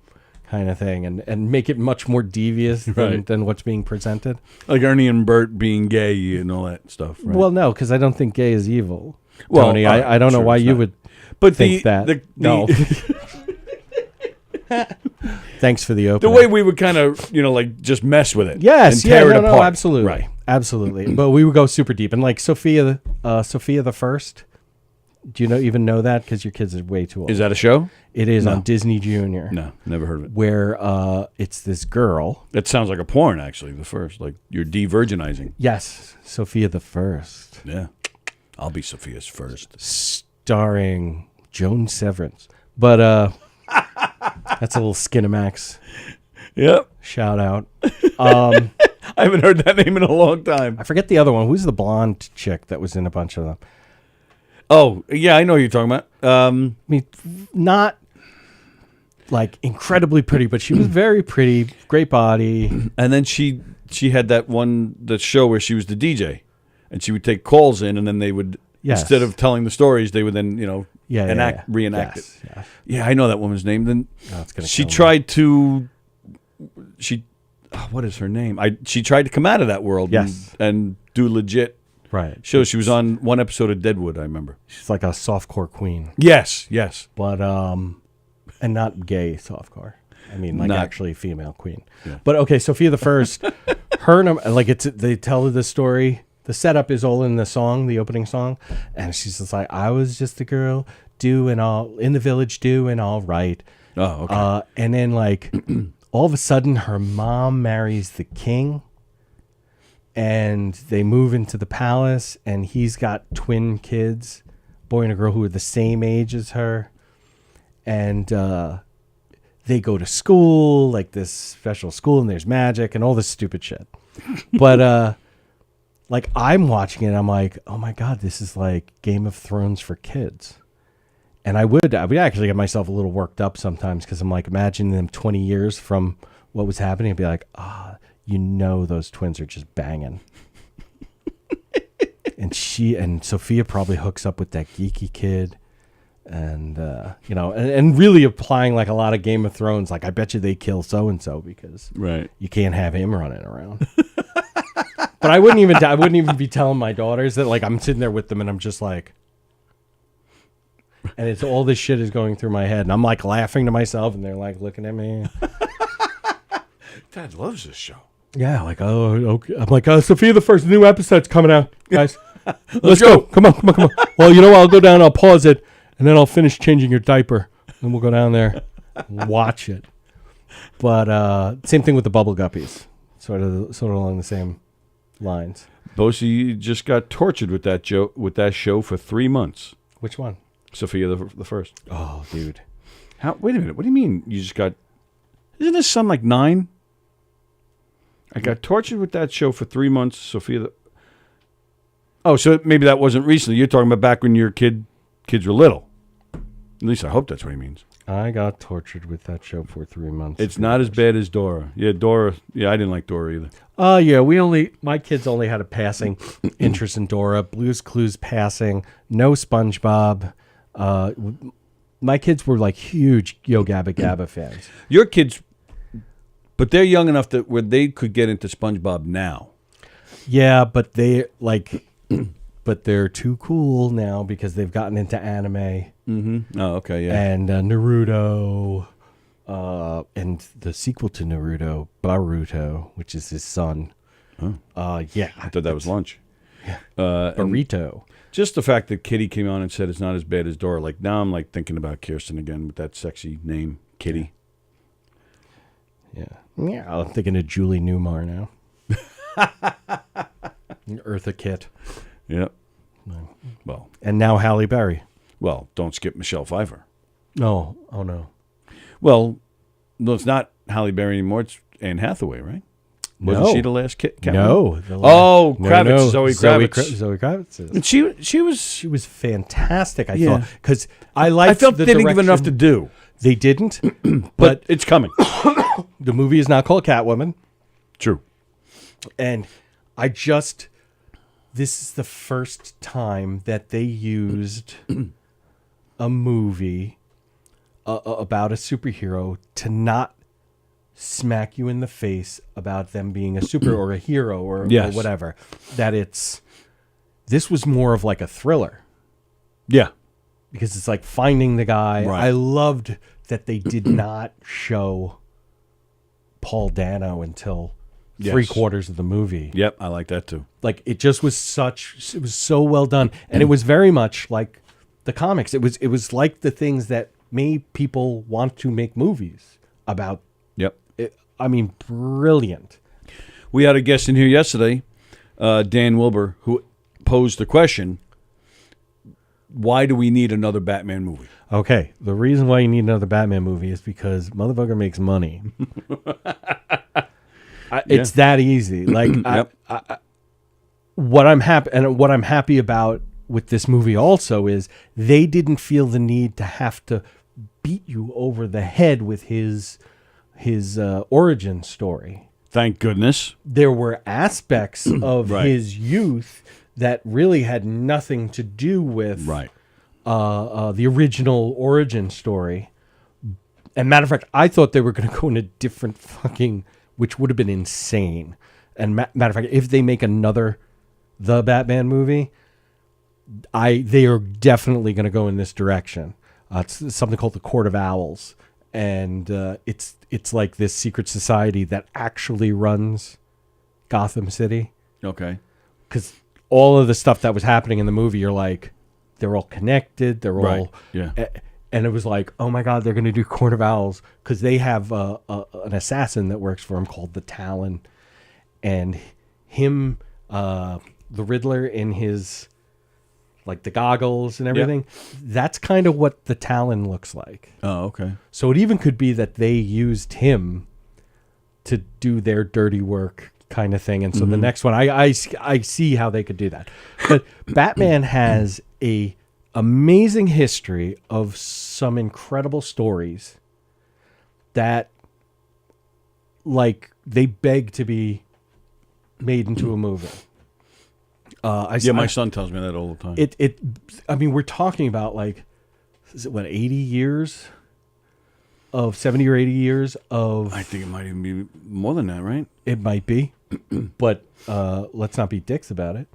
[SPEAKER 11] kind of thing and make it much more devious than what's being presented.
[SPEAKER 2] Like Ernie and Bert being gay and all that stuff. Right?
[SPEAKER 11] Well, no, because I don't think gay is evil.
[SPEAKER 2] Well,
[SPEAKER 11] Tony, I don't know why you would think that. No. Thanks for the opening.
[SPEAKER 2] The way we would kind of, like just mess with it.
[SPEAKER 11] Yes,
[SPEAKER 2] and tear it apart.
[SPEAKER 11] No, absolutely.
[SPEAKER 2] Right.
[SPEAKER 11] Absolutely. But we would go super deep. And like Sophia the First, do you even know that? Because your kids are way too old.
[SPEAKER 2] Is that a show?
[SPEAKER 11] It is on Disney Junior.
[SPEAKER 2] No, never heard of it.
[SPEAKER 11] Where it's this girl.
[SPEAKER 2] That sounds like a porn, actually, the first. Like you're de-virginizing.
[SPEAKER 11] Yes, Sophia the First.
[SPEAKER 2] Yeah. I'll be Sophia's first.
[SPEAKER 11] Starring Joan Severance. But that's a little Skinamax.
[SPEAKER 2] Yep.
[SPEAKER 11] Shout out.
[SPEAKER 2] I haven't heard that name in a long time.
[SPEAKER 11] I forget the other one. Who's the blonde chick that was in a bunch of them?
[SPEAKER 2] Oh, yeah, I know who you're talking about.
[SPEAKER 11] I mean, not like incredibly pretty, but she was very pretty, great body.
[SPEAKER 2] And then she had that show where she was the DJ. And she would take calls in, and then they would, instead of telling the stories, they would then, reenact it.
[SPEAKER 11] Yeah.
[SPEAKER 2] Yeah, I know that woman's name. Then she
[SPEAKER 11] kill
[SPEAKER 2] tried to, what is her name? She tried to come out of that world and do legit shows. She was on one episode of Deadwood, I remember.
[SPEAKER 11] She's like a softcore queen.
[SPEAKER 2] Yes.
[SPEAKER 11] But, and not gay softcore. I mean, like actually female queen.
[SPEAKER 2] Yeah.
[SPEAKER 11] But okay, Sophia the First, her, like they tell her the story. The setup is all in the song, the opening song, and she's just like, I was just a girl in the village doing all right.
[SPEAKER 2] Oh, okay.
[SPEAKER 11] And then like all of a sudden her mom marries the king and they move into the palace and he's got twin kids, boy and a girl who are the same age as her. And they go to school, like this special school, and there's magic and all this stupid shit. But like I'm watching it, and I'm like, oh my God, this is like Game of Thrones for kids. And I would actually get myself a little worked up sometimes because I'm like, imagining them 20 years from what was happening and be like, those twins are just banging. and Sophia probably hooks up with that geeky kid. And, and really applying like a lot of Game of Thrones. Like, I bet you they kill so-and-so because you can't have him running around. But I wouldn't even be telling my daughters that, like, I'm sitting there with them and I'm just like, and it's all this shit is going through my head and I'm like laughing to myself and they're like looking at me.
[SPEAKER 2] Dad loves this show.
[SPEAKER 11] Yeah, like, oh, okay. I'm like, Sophia the First, new episode's coming out, guys. Let's go. Come on. Well, I'll go down, I'll pause it, and then I'll finish changing your diaper. Then we'll go down there and watch it. But same thing with the Bubble Guppies. Sort of along the same lines.
[SPEAKER 2] Bosie just got tortured with that show for 3 months.
[SPEAKER 11] Which one?
[SPEAKER 2] Sophia the First.
[SPEAKER 11] Oh, dude.
[SPEAKER 2] Wait a minute. What do you mean you just got... Isn't his son like 9? I got tortured with that show for 3 months, Sophia the... Oh, so maybe that wasn't recently. You're talking about back when your kids were little. At least I hope that's what he means.
[SPEAKER 11] I got tortured with that show for 3 months.
[SPEAKER 2] It's not as bad as Dora. Yeah, Dora. Yeah, I didn't like Dora either.
[SPEAKER 11] Yeah, my kids only had a passing interest in Dora. Blue's Clues passing. No SpongeBob. My kids were like huge Yo Gabba Gabba fans.
[SPEAKER 2] Your kids, but they're young enough that where they could get into SpongeBob now.
[SPEAKER 11] Yeah, but they're too cool now because they've gotten into anime.
[SPEAKER 2] Mm-hmm. Oh, okay, yeah.
[SPEAKER 11] And Naruto, and the sequel to Naruto, Boruto, which is his son.
[SPEAKER 2] Oh.
[SPEAKER 11] Yeah.
[SPEAKER 2] I thought that was lunch.
[SPEAKER 11] Yeah. Burrito.
[SPEAKER 2] Just the fact that Kitty came on and said it's not as bad as Dora. Like, now I'm like thinking about Kirsten again with that sexy name, Kitty.
[SPEAKER 11] Yeah. Yeah, I'm thinking of Julie Newmar now. Eartha Kitt.
[SPEAKER 2] Yep. Well,
[SPEAKER 11] and now Halle Berry.
[SPEAKER 2] Well, don't skip Michelle Pfeiffer.
[SPEAKER 11] No. Oh, no.
[SPEAKER 2] Well, no, it's not Halle Berry anymore. It's Anne Hathaway, right? Wasn't she the last Catwoman?
[SPEAKER 11] No.
[SPEAKER 2] Kravitz. Zoe Kravitz.
[SPEAKER 11] Zoe Kravitz.
[SPEAKER 2] And she was
[SPEAKER 11] fantastic, I thought. Because I
[SPEAKER 2] felt they didn't give enough to do.
[SPEAKER 11] They didn't.
[SPEAKER 2] but it's coming.
[SPEAKER 11] The movie is not called Catwoman.
[SPEAKER 2] True.
[SPEAKER 11] And this is the first time that they used a movie about a superhero to not smack you in the face about them being a super or a hero or whatever. This was more of like a thriller.
[SPEAKER 2] Yeah.
[SPEAKER 11] Because it's like finding the guy.
[SPEAKER 2] Right.
[SPEAKER 11] I loved that they did not show Paul Dano until 3/4 of the movie.
[SPEAKER 2] Yep, I like that too.
[SPEAKER 11] Like it just was it was so well done. And it was very much like the comics. It was like the things that made people want to make movies about.
[SPEAKER 2] Yep.
[SPEAKER 11] Brilliant.
[SPEAKER 2] We had a guest in here yesterday, Dan Wilbur, who posed the question, why do we need another Batman movie?
[SPEAKER 11] Okay, the reason why you need another Batman movie is because motherfucker makes money. It's that easy. Like what I'm happy about with this movie also is they didn't feel the need to have to beat you over the head with his origin story.
[SPEAKER 2] Thank goodness.
[SPEAKER 11] There were aspects of his youth that really had nothing to do with the original origin story. And matter of fact, I thought they were going to go in a different fucking, which would have been insane. And matter of fact, if they make another The Batman movie, they are definitely going to go in this direction. It's something called the Court of Owls. And it's like this secret society that actually runs Gotham City.
[SPEAKER 2] Okay.
[SPEAKER 11] Because all of the stuff that was happening in the movie, you're like, they're all connected. They're all...
[SPEAKER 2] Yeah.
[SPEAKER 11] And it was like, oh my God, they're going to do Court of Owls. Because they have an assassin that works for him called the Talon. And him, the Riddler in his... like the goggles and everything. That's kind of what the Talon looks like.
[SPEAKER 2] Oh, okay.
[SPEAKER 11] So it even could be that they used him to do their dirty work kind of thing. And so the next one, I see how they could do that. But Batman has a amazing history of some incredible stories that like they beg to be made into a movie.
[SPEAKER 2] My son tells me that all the time.
[SPEAKER 11] We're talking about like, is it 80 years of 70 or 80 years of...
[SPEAKER 2] I think it might even be more than that, right?
[SPEAKER 11] It might be, but let's not be dicks about it.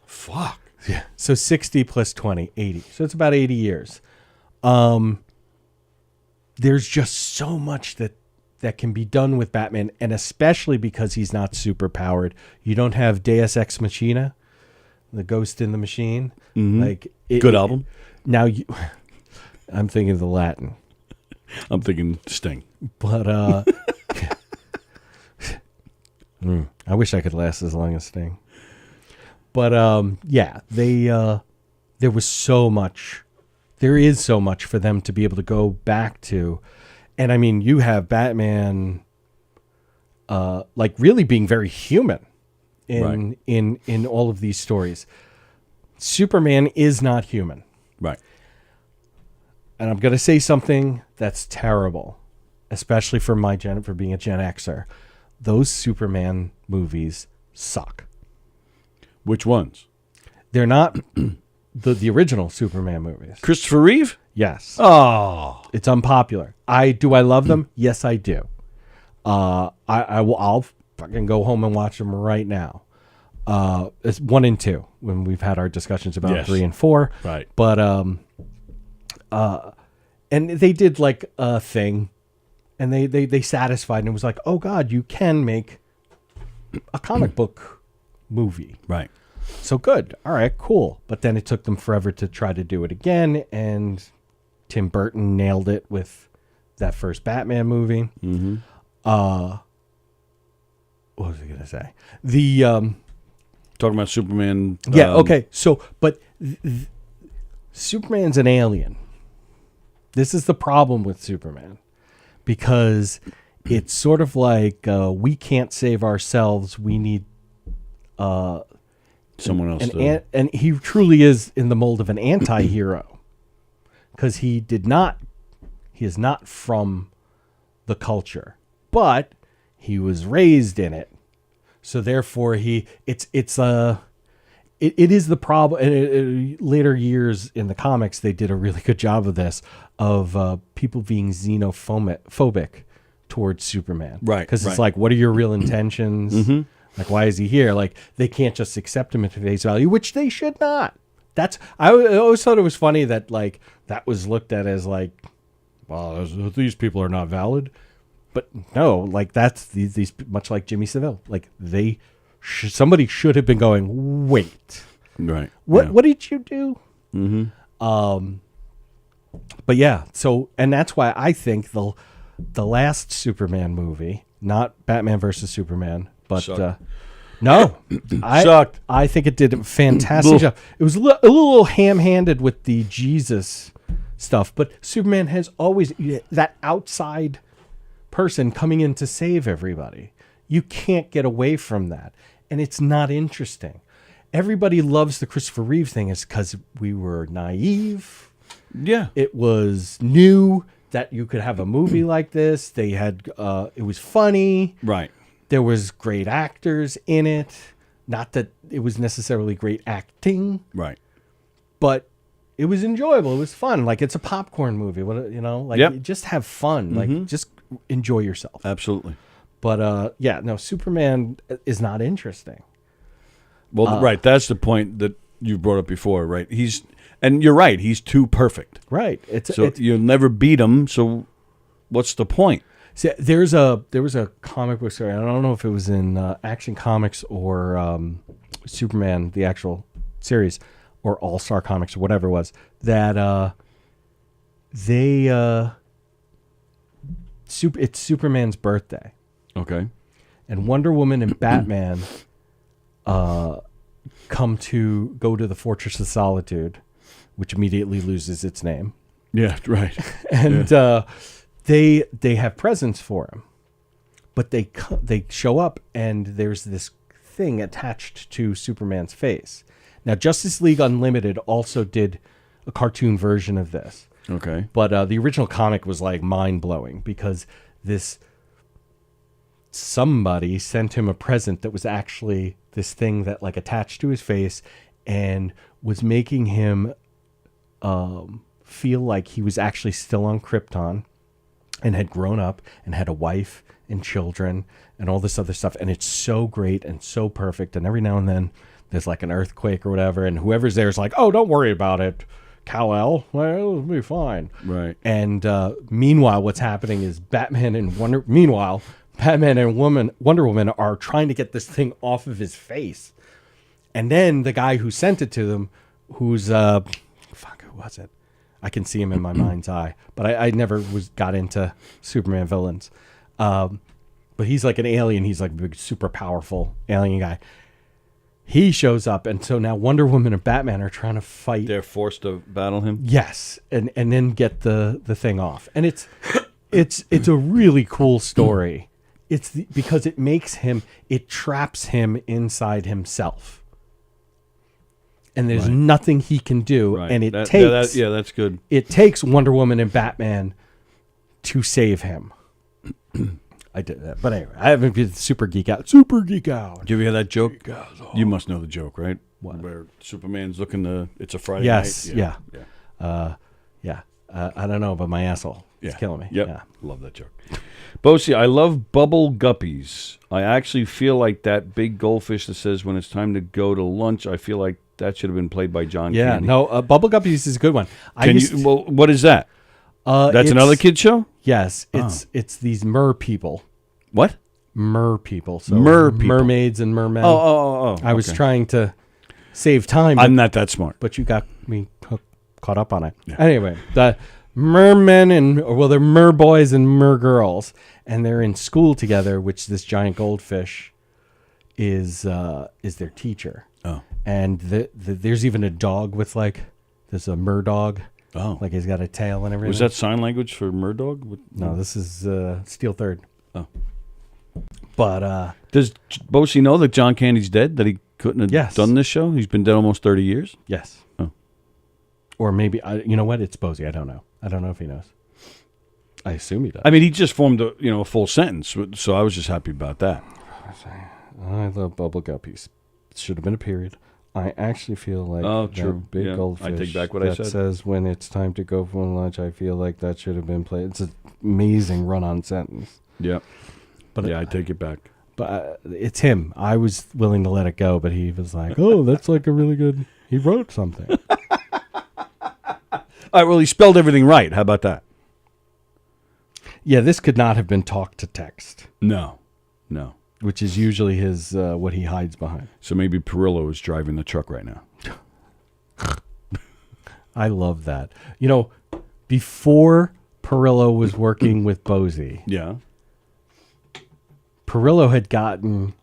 [SPEAKER 2] Fuck.
[SPEAKER 11] Yeah. So 60 plus 20, 80. So it's about 80 years. There's just so much that can be done with Batman, and especially because he's not super powered. You don't have Deus Ex Machina, the Ghost in the Machine. Like
[SPEAKER 2] good album.
[SPEAKER 11] Now I'm thinking of the Latin.
[SPEAKER 2] I'm thinking Sting.
[SPEAKER 11] But I wish I could last as long as Sting. But there was so much. There is so much for them to be able to go back to. And I mean, you have Batman, like really being very human in all of these stories. Superman is not human,
[SPEAKER 2] right?
[SPEAKER 11] And I'm going to say something that's terrible, especially for for being a Gen Xer. Those Superman movies suck.
[SPEAKER 2] Which ones?
[SPEAKER 11] They're not the original Superman movies.
[SPEAKER 2] Christopher Reeve?
[SPEAKER 11] Yes.
[SPEAKER 2] Oh,
[SPEAKER 11] it's unpopular. I love them? Yes, I do. I'll fucking go home and watch them right now. It's 1 and 2 when we've had our discussions about 3 and 4.
[SPEAKER 2] Right.
[SPEAKER 11] But and they did like a thing, and they satisfied, and it was like, oh God, you can make a comic book movie.
[SPEAKER 2] Right.
[SPEAKER 11] So good. All right, cool. But then it took them forever to try to do it again, and Tim Burton nailed it with that first Batman movie.
[SPEAKER 2] Mm-hmm.
[SPEAKER 11] What was I gonna say? The
[SPEAKER 2] talking about Superman.
[SPEAKER 11] Yeah. Okay. So, but Superman's an alien. This is the problem with Superman, because it's sort of like we can't save ourselves. We need
[SPEAKER 2] someone else.
[SPEAKER 11] And he truly is in the mold of an anti-hero, because he is not from the culture, but he was raised in it. So therefore it is the problem. And later years in the comics, they did a really good job of this, of people being xenophobic towards Superman.
[SPEAKER 2] Right.
[SPEAKER 11] Because it's like, what are your real intentions?
[SPEAKER 2] Mm-hmm.
[SPEAKER 11] Like, why is he here? Like, they can't just accept him at face value, which they should not. I always thought it was funny that, like, that was looked at as like, well, these people are not valid. But no, like, that's these much like Jimmy Savile. Like, somebody should have been going, wait,
[SPEAKER 2] right?
[SPEAKER 11] What did you do?
[SPEAKER 2] Mm-hmm.
[SPEAKER 11] But yeah, so, and that's why I think the last Superman movie, not Batman versus Superman, but no,
[SPEAKER 2] Sucked.
[SPEAKER 11] I think it did a fantastic job. It was a little ham-handed with the Jesus stuff, but Superman has always that outside person coming in to save everybody. You can't get away from that, and it's not interesting. Everybody loves the Christopher Reeve thing is because we were naive.
[SPEAKER 2] Yeah,
[SPEAKER 11] it was new that you could have a movie like this. They had it was funny,
[SPEAKER 2] right?
[SPEAKER 11] There was great actors in it. Not that it was necessarily great acting,
[SPEAKER 2] right?
[SPEAKER 11] But it was enjoyable. It was fun. Like, it's a popcorn movie. What, you know, like,
[SPEAKER 2] Yep.
[SPEAKER 11] just have fun.
[SPEAKER 2] Mm-hmm.
[SPEAKER 11] Like, just enjoy yourself.
[SPEAKER 2] Absolutely.
[SPEAKER 11] But yeah, no, Superman is not interesting.
[SPEAKER 2] Well, right. That's the point that you brought up before, right? And you're right. He's too perfect.
[SPEAKER 11] Right.
[SPEAKER 2] So you'll never beat him. So what's the point?
[SPEAKER 11] See, there was a comic book story. I don't know if it was in Action Comics or Superman, the actual series, or All Star Comics or whatever it was, that it's Superman's birthday.
[SPEAKER 2] Okay.
[SPEAKER 11] And Wonder Woman and Batman come to go to the Fortress of Solitude, which immediately loses its name.
[SPEAKER 2] Yeah, right.
[SPEAKER 11] And they have presents for him, but they show up and there's this thing attached to Superman's face. Now, Justice League Unlimited also did a cartoon version of this.
[SPEAKER 2] Okay.
[SPEAKER 11] But the original comic was like mind-blowing, because somebody sent him a present that was actually this thing that like attached to his face and was making him feel like he was actually still on Krypton and had grown up and had a wife and children and all this other stuff. And it's so great and so perfect. And every now and then there's like an earthquake or whatever, and whoever's there is like, oh, don't worry about it, Kal-El. Well, it'll be fine.
[SPEAKER 2] Right.
[SPEAKER 11] And meanwhile, what's happening is Batman and Wonder Woman are trying to get this thing off of his face. And then the guy who sent it to them, who's who was it? I can see him in my mind's eye, but I never got into Superman villains. But he's like an alien. He's like a big, super powerful alien guy. He shows up, and so now Wonder Woman and Batman are trying to fight.
[SPEAKER 2] They're forced to battle him?
[SPEAKER 11] Yes, and then get the thing off. And it's a really cool story. Because it traps him inside himself. And there's nothing he can do.
[SPEAKER 2] Right.
[SPEAKER 11] And
[SPEAKER 2] that's good.
[SPEAKER 11] It takes Wonder Woman and Batman to save him. I did that. But anyway, I haven't been super geek out.
[SPEAKER 2] Did you ever hear that joke? You must know the joke, right?
[SPEAKER 11] What?
[SPEAKER 2] Where Superman's looking it's a Friday
[SPEAKER 11] yes,
[SPEAKER 2] night.
[SPEAKER 11] Yeah. I don't know, but my asshole is killing me.
[SPEAKER 2] Yep.
[SPEAKER 11] Yeah.
[SPEAKER 2] Love that joke. Bosie, I love bubble guppies. I actually feel like that big goldfish that says when it's time to go to lunch, I feel like that should have been played by John Candy.
[SPEAKER 11] No, Bubble Guppies is a good one.
[SPEAKER 2] What is that? That's another kid show?
[SPEAKER 11] Yes, it's these mer people.
[SPEAKER 2] What?
[SPEAKER 11] Mer people. So
[SPEAKER 2] mer people.
[SPEAKER 11] Mermaids and mermen.
[SPEAKER 2] Oh.
[SPEAKER 11] I was trying to save time.
[SPEAKER 2] I'm not that smart.
[SPEAKER 11] But you got me caught up on it. Yeah. Anyway, the mermen they're mer boys and mer girls, and they're in school together, which this giant goldfish is their teacher.
[SPEAKER 2] Oh.
[SPEAKER 11] And there's even a dog with there's a mer dog.
[SPEAKER 2] Oh.
[SPEAKER 11] Like he's got a tail and everything.
[SPEAKER 2] Was that sign language for Murdog?
[SPEAKER 11] No, this is Steel Third.
[SPEAKER 2] Oh.
[SPEAKER 11] But
[SPEAKER 2] does Bosey know that John Candy's dead? That he couldn't have done this show? He's been dead almost 30 years?
[SPEAKER 11] Yes.
[SPEAKER 2] Oh.
[SPEAKER 11] Or maybe, you know what? It's Bosey. I don't know. I don't know if he knows. I assume he does.
[SPEAKER 2] I mean, he just formed a full sentence, so I was just happy about that.
[SPEAKER 11] I love bubble guppies. It should have been a period. I actually feel like that big goldfish
[SPEAKER 2] I take back what I said.
[SPEAKER 11] That says when it's time to go for lunch, I feel like that should have been played. It's an amazing run-on sentence.
[SPEAKER 2] Yeah.
[SPEAKER 11] But
[SPEAKER 2] I take it back.
[SPEAKER 11] But it's him. I was willing to let it go, but he was like, oh, that's like a really good... He wrote something.
[SPEAKER 2] All right, well, he spelled everything right. How about that?
[SPEAKER 11] Yeah, this could not have been talk to text.
[SPEAKER 2] No.
[SPEAKER 11] Which is usually his what he hides behind.
[SPEAKER 2] So maybe Perillo is driving the truck right now.
[SPEAKER 11] I love that. Before Perillo was working with Bosey, Perillo had gotten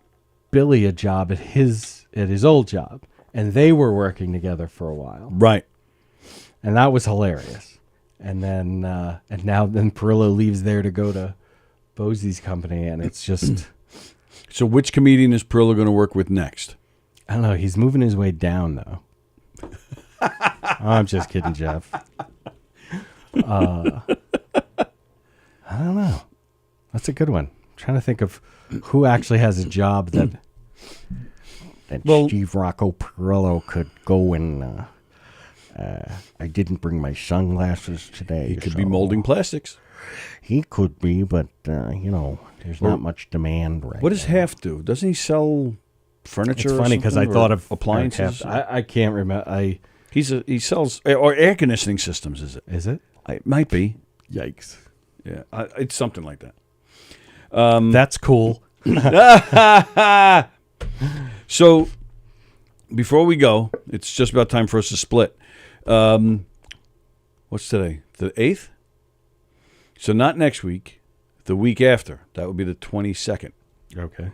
[SPEAKER 11] Billy a job at his old job, and they were working together for a while.
[SPEAKER 2] Right.
[SPEAKER 11] And that was hilarious. And then then Perillo leaves there to go to Bosey's company, and it's just...
[SPEAKER 2] So which comedian is Perillo going to work with next?
[SPEAKER 11] I don't know. He's moving his way down, though. I'm just kidding, Jeff. I don't know. That's a good one. I'm trying to think of who actually has a job that Steve Rocco Perillo could go and... I didn't bring my sunglasses today.
[SPEAKER 2] He could be molding plastics.
[SPEAKER 11] He could be, but, there's not much demand right now.
[SPEAKER 2] What does Half do? Doesn't he sell furniture?
[SPEAKER 11] It's funny because I thought of
[SPEAKER 2] appliances.
[SPEAKER 11] I can't remember.
[SPEAKER 2] He sells or air conditioning systems. Is it?
[SPEAKER 11] Is it?
[SPEAKER 2] It might be.
[SPEAKER 11] Yikes!
[SPEAKER 2] Yeah, it's something like that.
[SPEAKER 11] That's cool.
[SPEAKER 2] So before we go, it's just about time for us to split. What's today? The 8th. So not next week. The week after. That would be the 22nd.
[SPEAKER 11] Okay.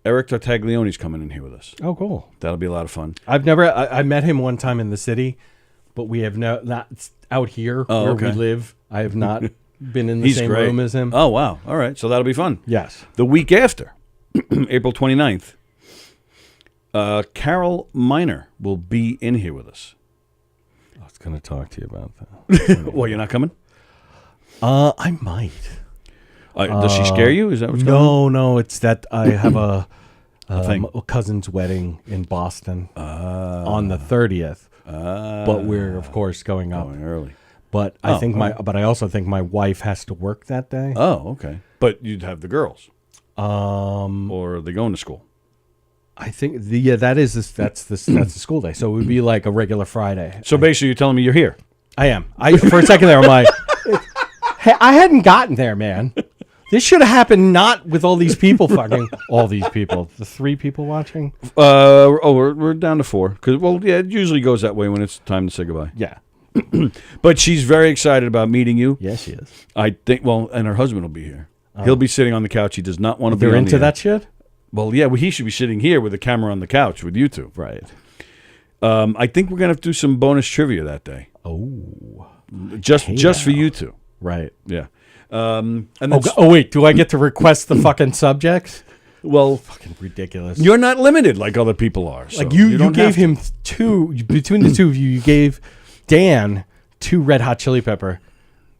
[SPEAKER 2] Eric Tartaglioni's coming in here with us.
[SPEAKER 11] Oh, cool.
[SPEAKER 2] That'll be a lot of fun.
[SPEAKER 11] I met him one time in the city, but we have not out here where we live. I have not been in the same room as him.
[SPEAKER 2] Oh, wow. All right. So that'll be fun.
[SPEAKER 11] Yes.
[SPEAKER 2] The week after, April 29th, Carol Miner will be in here with us.
[SPEAKER 11] I was going to talk to you about that.
[SPEAKER 2] Well, you're not coming?
[SPEAKER 11] I might.
[SPEAKER 2] Does she scare you? Is that what's going on?
[SPEAKER 11] No. It's that I have a cousin's wedding in Boston on the 30th. But we're of course going up
[SPEAKER 2] early.
[SPEAKER 11] But I also think my wife has to work that day.
[SPEAKER 2] Oh, okay. But you'd have the girls. Or are they going to school?
[SPEAKER 11] I think that's the school day. So it would be like a regular Friday.
[SPEAKER 2] So basically, you're telling me you're here.
[SPEAKER 11] I am. For a second there, I'm like, hey, I hadn't gotten there, man. This should have happened not with all these people all these people. The 3 people watching?
[SPEAKER 2] We're down to 4. It usually goes that way when it's time to say goodbye.
[SPEAKER 11] Yeah.
[SPEAKER 2] But she's very excited about meeting you.
[SPEAKER 11] Yes, she is.
[SPEAKER 2] I think, and her husband will be here. He'll be sitting on the couch. He does not want to be on
[SPEAKER 11] They're into that shit?
[SPEAKER 2] Well, yeah, he should be sitting here with the camera on the couch with you two.
[SPEAKER 11] Right.
[SPEAKER 2] I think we're going to have to do some bonus trivia that day.
[SPEAKER 11] Oh.
[SPEAKER 2] Just for you two.
[SPEAKER 11] Right.
[SPEAKER 2] Yeah.
[SPEAKER 11] Wait, do I get to request the fucking subjects?
[SPEAKER 2] Well,
[SPEAKER 11] fucking ridiculous.
[SPEAKER 2] You're not limited like other people are. So
[SPEAKER 11] like you gave him 2, between the 2 of you gave Dan 2 Red Hot Chili Pepper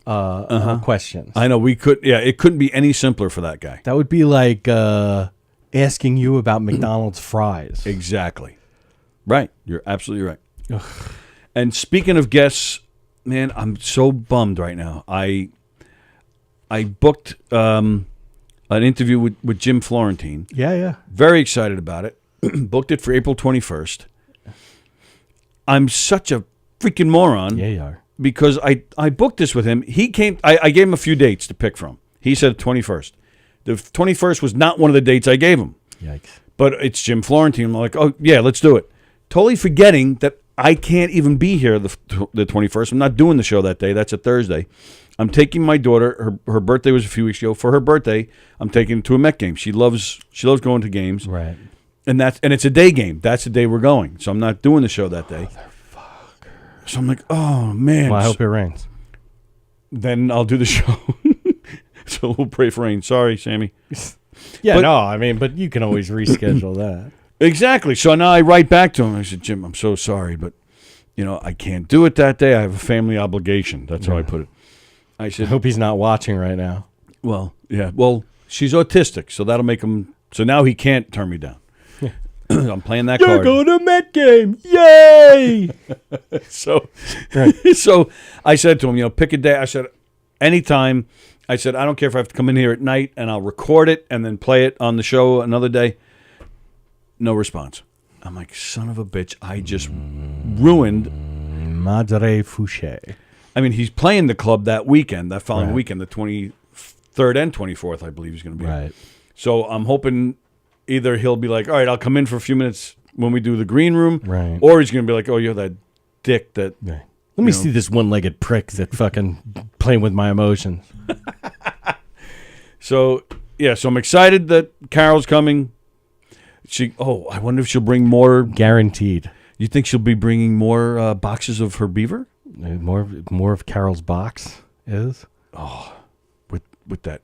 [SPEAKER 11] questions.
[SPEAKER 2] I know it couldn't be any simpler for that guy.
[SPEAKER 11] That would be like asking you about McDonald's fries.
[SPEAKER 2] Exactly. Right. You're absolutely right. And speaking of guests, man, I'm so bummed right now. I booked an interview with Jim Florentine.
[SPEAKER 11] Yeah.
[SPEAKER 2] Very excited about it. Booked it for April 21st. I'm such a freaking moron.
[SPEAKER 11] Yeah, you are.
[SPEAKER 2] Because I booked this with him. He came. I gave him a few dates to pick from. He said 21st. The 21st was not one of the dates I gave him.
[SPEAKER 11] Yikes.
[SPEAKER 2] But it's Jim Florentine. I'm like, oh, yeah, let's do it. Totally forgetting that I can't even be here the 21st. I'm not doing the show that day. That's a Thursday. I'm taking my daughter. Her birthday was a few weeks ago. For her birthday, I'm taking her to a Met game. She loves going to games.
[SPEAKER 11] Right.
[SPEAKER 2] And it's a day game. That's the day we're going. So I'm not doing the show that day. Motherfucker. So I'm like, oh man.
[SPEAKER 11] Well, I hope it rains.
[SPEAKER 2] Then I'll do the show. So we'll pray for rain. Sorry, Sammy.
[SPEAKER 11] Yeah, but you can always reschedule that.
[SPEAKER 2] Exactly. So now I write back to him. I said, Jim, I'm so sorry, but I can't do it that day. I have a family obligation. That's how I put it. I said,
[SPEAKER 11] I hope he's not watching right now.
[SPEAKER 2] Well, yeah. Well, she's autistic, so that'll make him. So now he can't turn me down. I'm playing that card.
[SPEAKER 11] You're going to Met game. Yay!
[SPEAKER 2] So I said to him, pick a day. I said, anytime. I said, I don't care if I have to come in here at night and I'll record it and then play it on the show another day. No response. I'm like, son of a bitch, I just ruined.
[SPEAKER 11] Madre Fouché.
[SPEAKER 2] I mean, he's playing the club that weekend, that following weekend, the 23rd and 24th, I believe he's going to be.
[SPEAKER 11] Right.
[SPEAKER 2] So I'm hoping either he'll be like, all right, I'll come in for a few minutes when we do the green room.
[SPEAKER 11] Right.
[SPEAKER 2] Or he's going to be like, oh, you're that dick that.
[SPEAKER 11] Right. Let me see this one-legged prick that fucking playing with my emotions.
[SPEAKER 2] So I'm excited that Carol's coming. I wonder if she'll bring more.
[SPEAKER 11] Guaranteed.
[SPEAKER 2] You think she'll be bringing more boxes of her beaver?
[SPEAKER 11] More of Carol's box is?
[SPEAKER 2] Oh, with that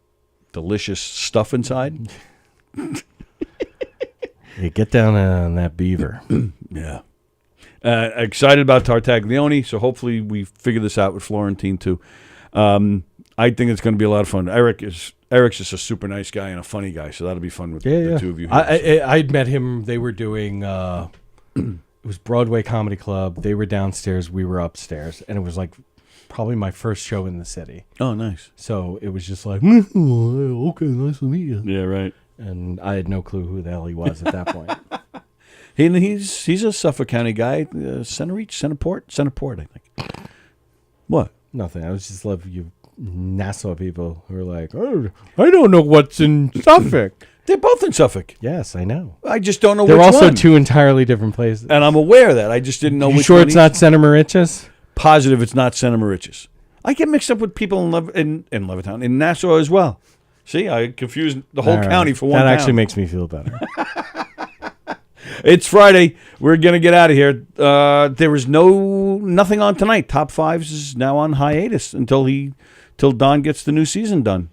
[SPEAKER 2] delicious stuff inside?
[SPEAKER 11] Hey, get down on that beaver.
[SPEAKER 2] Yeah. Excited about Tartaglione, so hopefully we figure this out with Florentine too. I think it's going to be a lot of fun. Eric's just a super nice guy and a funny guy, so that'll be fun with the two of you here.
[SPEAKER 11] I'd met him. They were doing it was Broadway Comedy Club. They were downstairs, we were upstairs, and it was like probably my first show in the city.
[SPEAKER 2] Oh, nice.
[SPEAKER 11] So it was just like, okay, nice to meet you.
[SPEAKER 2] Yeah, right.
[SPEAKER 11] And I had no clue who the hell he was at that point.
[SPEAKER 2] He's a Suffolk County guy, Centerport, I think. What?
[SPEAKER 11] Nothing. I was just love you Nassau people who are like, oh, I don't know what's in Suffolk.
[SPEAKER 2] They're both in Suffolk.
[SPEAKER 11] Yes, I know.
[SPEAKER 2] I just don't know
[SPEAKER 11] They're
[SPEAKER 2] which one.
[SPEAKER 11] They're also two entirely different places.
[SPEAKER 2] And I'm aware of that. I just didn't know which one.
[SPEAKER 11] You sure it's not Center Moriches?
[SPEAKER 2] Positive it's not Center Moriches. I get mixed up with people in Levittown, in Nassau as well. See, I confused the whole county for one
[SPEAKER 11] That
[SPEAKER 2] town.
[SPEAKER 11] actually makes me feel better.
[SPEAKER 2] It's Friday. We're going to get out of here. There is nothing on tonight. Top Fives is now on hiatus until Don gets the new season done.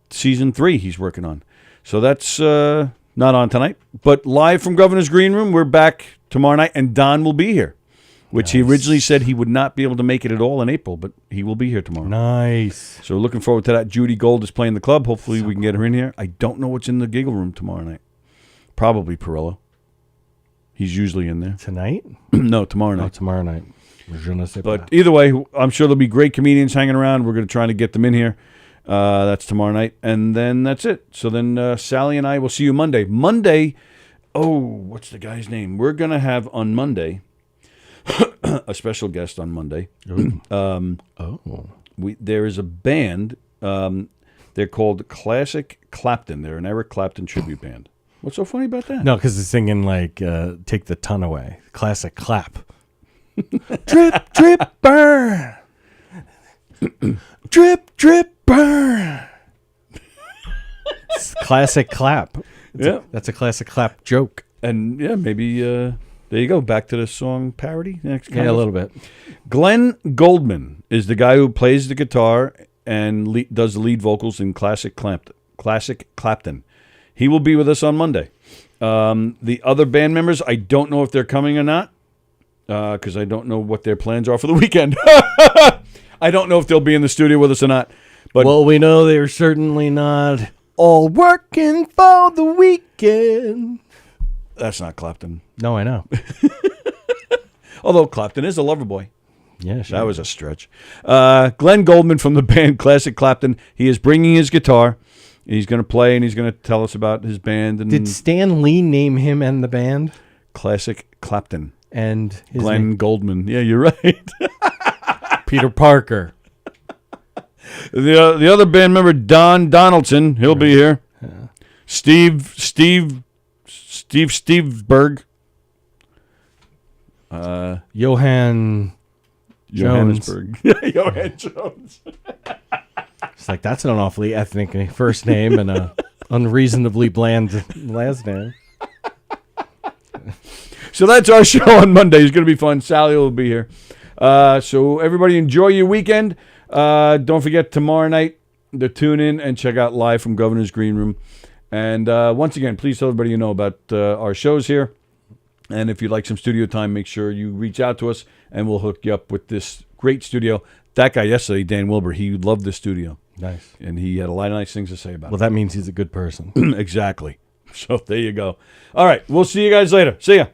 [SPEAKER 2] Season 3 he's working on. So that's not on tonight. But live from Governor's Green Room, we're back tomorrow night, and Don will be here, which he originally said he would not be able to make it at all in April, but he will be here tomorrow.
[SPEAKER 11] Nice.
[SPEAKER 2] So looking forward to that. Judy Gold is playing the club. Hopefully we can get her in here. I don't know what's in the giggle room tomorrow night. Probably Perillo. He's usually in there.
[SPEAKER 11] Tonight?
[SPEAKER 2] No, tomorrow night.
[SPEAKER 11] Oh, tomorrow night.
[SPEAKER 2] But either way, I'm sure there'll be great comedians hanging around. We're going to try to get them in here. That's tomorrow night. And then that's it. So then Sallie and I will see you Monday. Monday, what's the guy's name? We're going to have on Monday a special guest on Monday. There is a band. They're called Classic Clapton. They're an Eric Clapton tribute band. What's so funny about that?
[SPEAKER 11] No, because it's singing like Take the Ton Away. Classic clap. Drip, drip, burn. Drip, drip, burn. It's classic clap. That's a classic clap joke.
[SPEAKER 2] And yeah, maybe there you go. Back to the song parody. Next,
[SPEAKER 11] a little bit.
[SPEAKER 2] Glenn Goldman is the guy who plays the guitar and does the lead vocals in Classic Clapton. He will be with us on Monday. The other band members, I don't know if they're coming or not, because I don't know what their plans are for the weekend. I don't know if they'll be in the studio with us or not. But
[SPEAKER 11] well, we know they're certainly not all working for the weekend.
[SPEAKER 2] That's not Clapton.
[SPEAKER 11] No, I know.
[SPEAKER 2] Although Clapton is a lover boy.
[SPEAKER 11] Yeah, sure.
[SPEAKER 2] That was a stretch. Glenn Goldman from the band Classic Clapton. He is bringing his guitar. He's going to play, and he's going to tell us about his band. And
[SPEAKER 11] did Stan Lee name him and the band?
[SPEAKER 2] Classic Clapton.
[SPEAKER 11] And his
[SPEAKER 2] Glenn
[SPEAKER 11] name?
[SPEAKER 2] Goldman. Yeah, you're right.
[SPEAKER 11] Peter Parker.
[SPEAKER 2] The other band member, Don Donaldson. He'll be here. Yeah. Steve Berg.
[SPEAKER 11] Johann Jones.
[SPEAKER 2] Johannesburg. Johann Jones.
[SPEAKER 11] It's like, that's an awfully ethnic first name and a unreasonably bland last name.
[SPEAKER 2] So that's our show on Monday. It's going to be fun. Sallie will be here. So everybody enjoy your weekend. Don't forget tomorrow night to tune in and check out Live from Governor's Green Room. And once again, please tell everybody you know about our shows here. And if you'd like some studio time, make sure you reach out to us and we'll hook you up with this great studio. That guy yesterday, Dan Wilbur, he loved the studio.
[SPEAKER 11] Nice.
[SPEAKER 2] And he had a lot of nice things to say about it.
[SPEAKER 11] Well, that means he's a good person.
[SPEAKER 2] Exactly. So there you go. All right. We'll see you guys later. See ya.